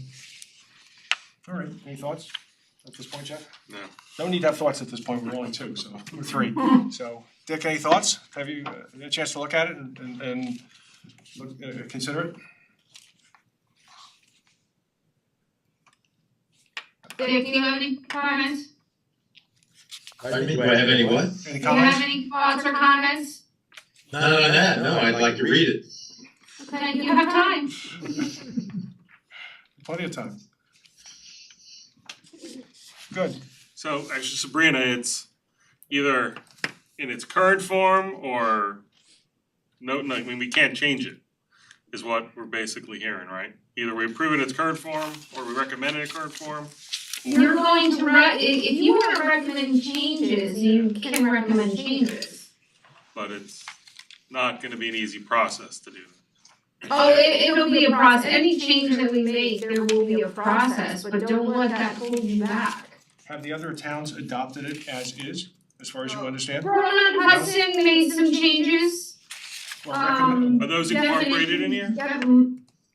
All right, any thoughts at this point, Jeff?
No.
Don't need to have thoughts at this point, we're only 2, so we're 3. So, Dick, any thoughts? Have you had a chance to look at it and look, consider it?
Dick, do you have any comments?
Pardon me, do I have any what?
Any
Do you
comments?
have any thoughts or comments?
Not on that, no, I'd like to read it.
Okay, you have time.
Plenty of time. Good.
So actually Sabrina, it's either in its current form or we can't change it, is what we're basically hearing, right? Either we approve it in its current form or we recommend it in its current form.
You're going to if you want to recommend changes, you can recommend changes.
But it's not gonna be an easy process to do.
Oh, it'll be a process. Any change that we make, there will be a process, but don't let that hold you back.
Have the other towns adopted it as is, as far as you understand?
Hudson made some changes.
Are those incorporated in here?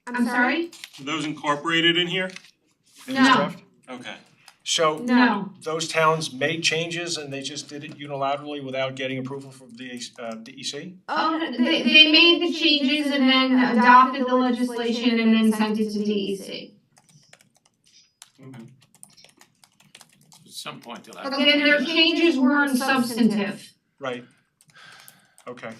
I'm sorry?
Are those incorporated in here?
In this draft?
Okay.
So
No.
those towns made changes and they just did it unilaterally without getting approval from the DEC?
They made the changes and then adopted the legislation and then sent it to DEC.
At some point they'll have.
Again, their changes weren't substantive.
Right. Okay.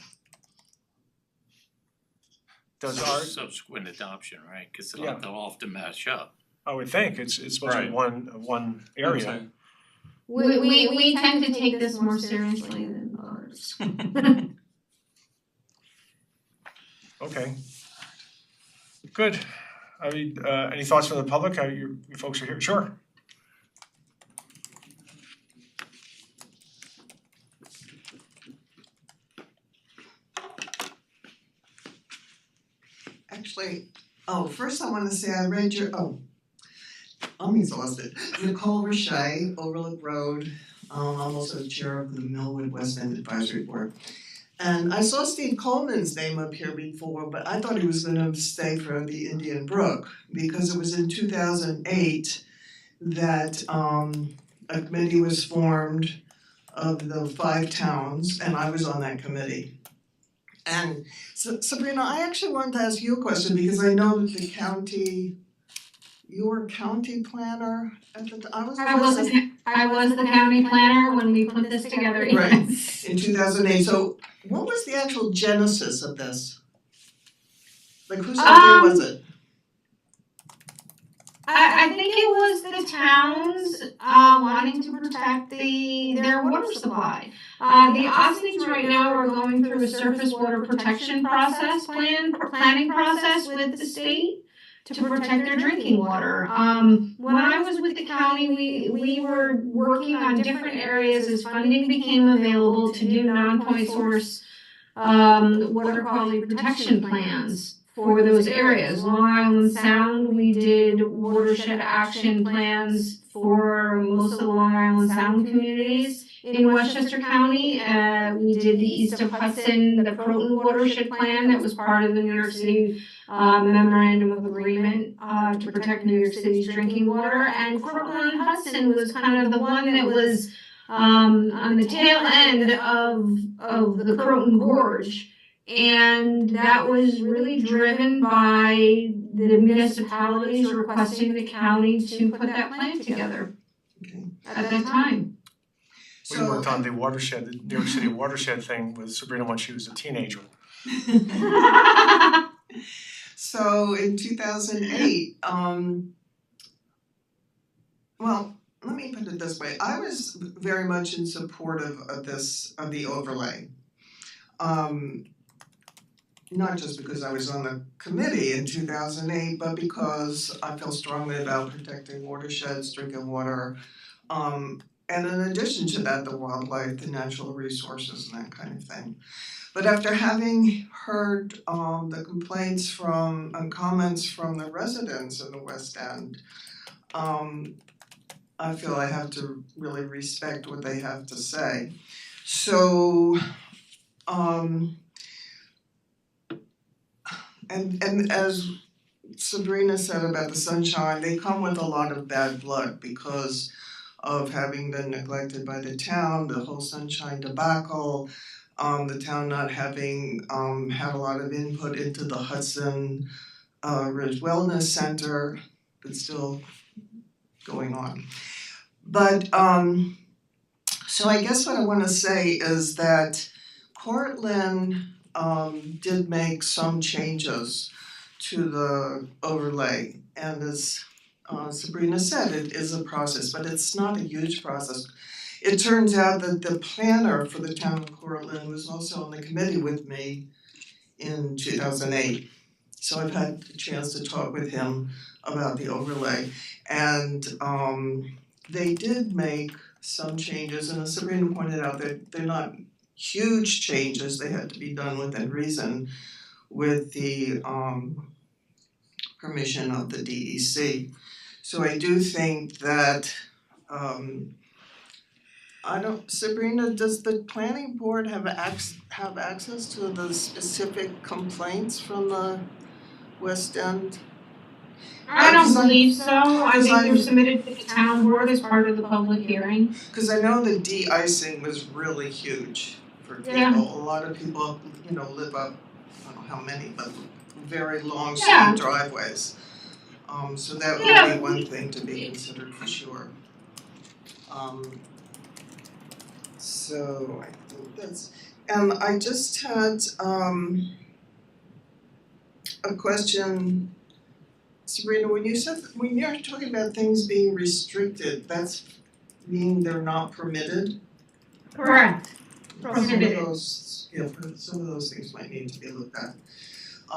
Does our,
Subsequent adoption, right, cause
Yeah.
they'll often match up.
I would think, it's supposed to be one area.
We tend to take this more seriously than others.
Okay. Good. I mean, any thoughts from the public? You folks are here? Sure.
Actually, first I wanna say I read your, I'm exhausted. Nicole Richey, Overlook Road, I'm also chair of the Millwood West End Advisory Board. And I saw Steve Coleman's name up here before, but I thought he was gonna stay for the Indian Brook, because it was in 2008 that a committee was formed of the 5 towns, and I was on that committee. And Sabrina, I actually wanted to ask you a question because I know that the county, you were county planner at the I was
the county planner when we put this together.
Right,
Yes.
in 2008. So what was the actual genesis of this? Like whose idea was it?
I think it was the towns wanting to protect their water supply. The Ostings right now are going through a surface water protection planning process with the state to protect their drinking water. When I was with the county, we were working on different areas as funding became available to do non-point source water quality protection plans for those areas. Long Island Sound, we did watershed action plans for most of the Long Island Sound communities. In Westchester County, we did the East of Hudson, the Croton watershed plan that was part of the New York City memorandum of agreement to protect New York City's drinking water. And Croton and Hudson was kind of the one that was on the tail end of the Croton Gorge. And that was really driven by the municipalities requesting the county to put that plan together at that time.
We worked on the watershed, the New York City watershed thing with Sabrina when she was a teenager.
So in 2008, well, let me put it this way. I was very much in support of the overlay. Not just because I was on the committee in 2008, but because I feel strongly about protecting watersheds, drinking water, and in addition to that, the wildlife, the natural resources and that kind of thing. But after having heard the complaints and comments from the residents in the West End, I feel I have to really respect what they have to say. So, and as Sabrina said about the Sunshine, they come with a lot of bad blood because of having been neglected by the town, the whole Sunshine debacle, the town not having had a lot of input into the Hudson Ridge Wellness Center that's still going on. But so I guess what I want to say is that Cortland did make some changes to the overlay, and as Sabrina said, it is a process, but it's not a huge process. It turns out that the planner for the town of Cortland was also on the committee with me in 2008. So I've had a chance to talk with him about the overlay, and they did make some changes, and as Sabrina pointed out, they're not huge changes, they had to be done within reason. with the permission of the DEC. So I do think that Sabrina, does the planning board have access to the specific complaints from the West End?
I don't
Because
believe so, I
because
think they're
I'm-
submitted to the town board as part of the public hearing.
Cause I know the de-icing was really huge for people,
Yeah.
a lot of people, live up, I don't know how many, but very long
Yeah.
straight driveways. So that
Yeah.
would be one thing to be considered for sure. So I think that's, and I just had a question. Sabrina, when you're talking about things being restricted, that's mean they're not permitted?
Correct.
Some of
Prohibited.
those, some of those things might need to be looked at.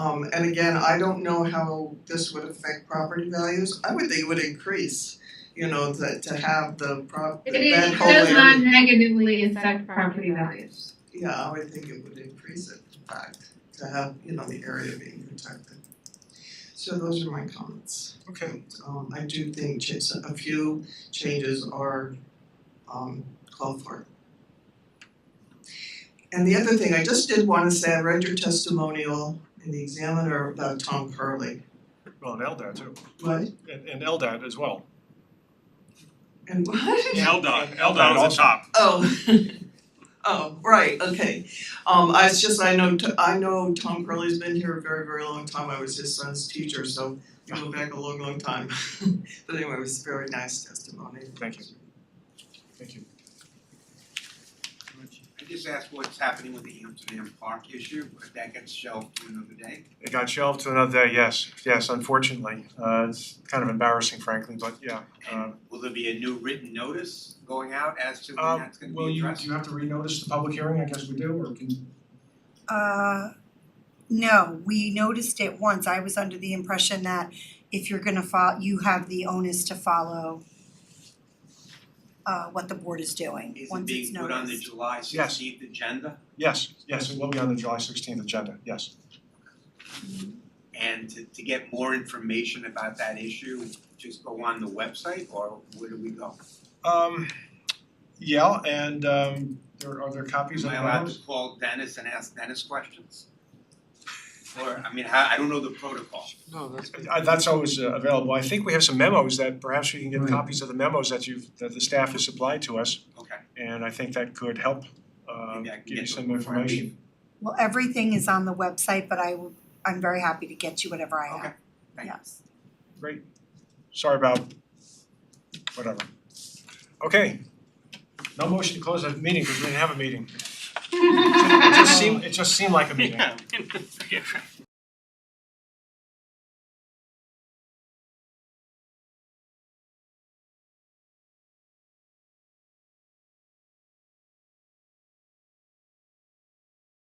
And again, I don't know how this would affect property values. I would think it would increase, that to have that whole
does not
area.
negatively affect property values.
Yeah, I would think it would increase it, in fact, to have, the area being protected. So those are my comments.
Okay.
I do think a few changes are called for. And the other thing, I just did wanna say, I read your testimonial in the Examiner about Tom Curley.
Well, and LDAT too,
What?
and LDAT as well.
And what?
LDOT was a top.
Oh. Oh, right, okay. I know Tom Curley's been here a very, very long time. I was his son's teacher, so we go back a long, long time. But anyway, it was a very nice testimony.
Thank you. Thank you.
I just asked what's happening with the Amsterdam Park issue, if that gets shelved to another day.
It got shelved to another day, yes, unfortunately. It's kind of embarrassing frankly, but yeah.
Will there be a new written notice going out as to when that's gonna
Will
be
you,
addressed?
do you have to renotice the public hearing? I guess we do, or can?
No, we noticed it once. I was under the impression that if you're gonna you have the onus to follow what the board is doing,
Is it
once it's
being put on the
noticed.
July 16th agenda?
Yes, it will be on the July 16th agenda, yes.
And to get more information about that issue, just go on the website, or where do we go?
Yeah, and are there copies of
Am
the
I allowed
memos?
to call Dennis and ask Dennis questions? Or, I don't know the protocol.
No, that's always available. I think we have some memos that perhaps we can get copies of the memos that the staff has supplied to us.
Okay.
And I think that could help
Maybe I can
give you
get
some
them before I
information.
Well, everything is on the website, but I'm very happy to get you whatever I have.
Okay, thank you.
Yes.
Great. Sorry about whatever. Okay. No motion to close the meeting because we didn't have a meeting. It just seemed like a meeting.
Yeah.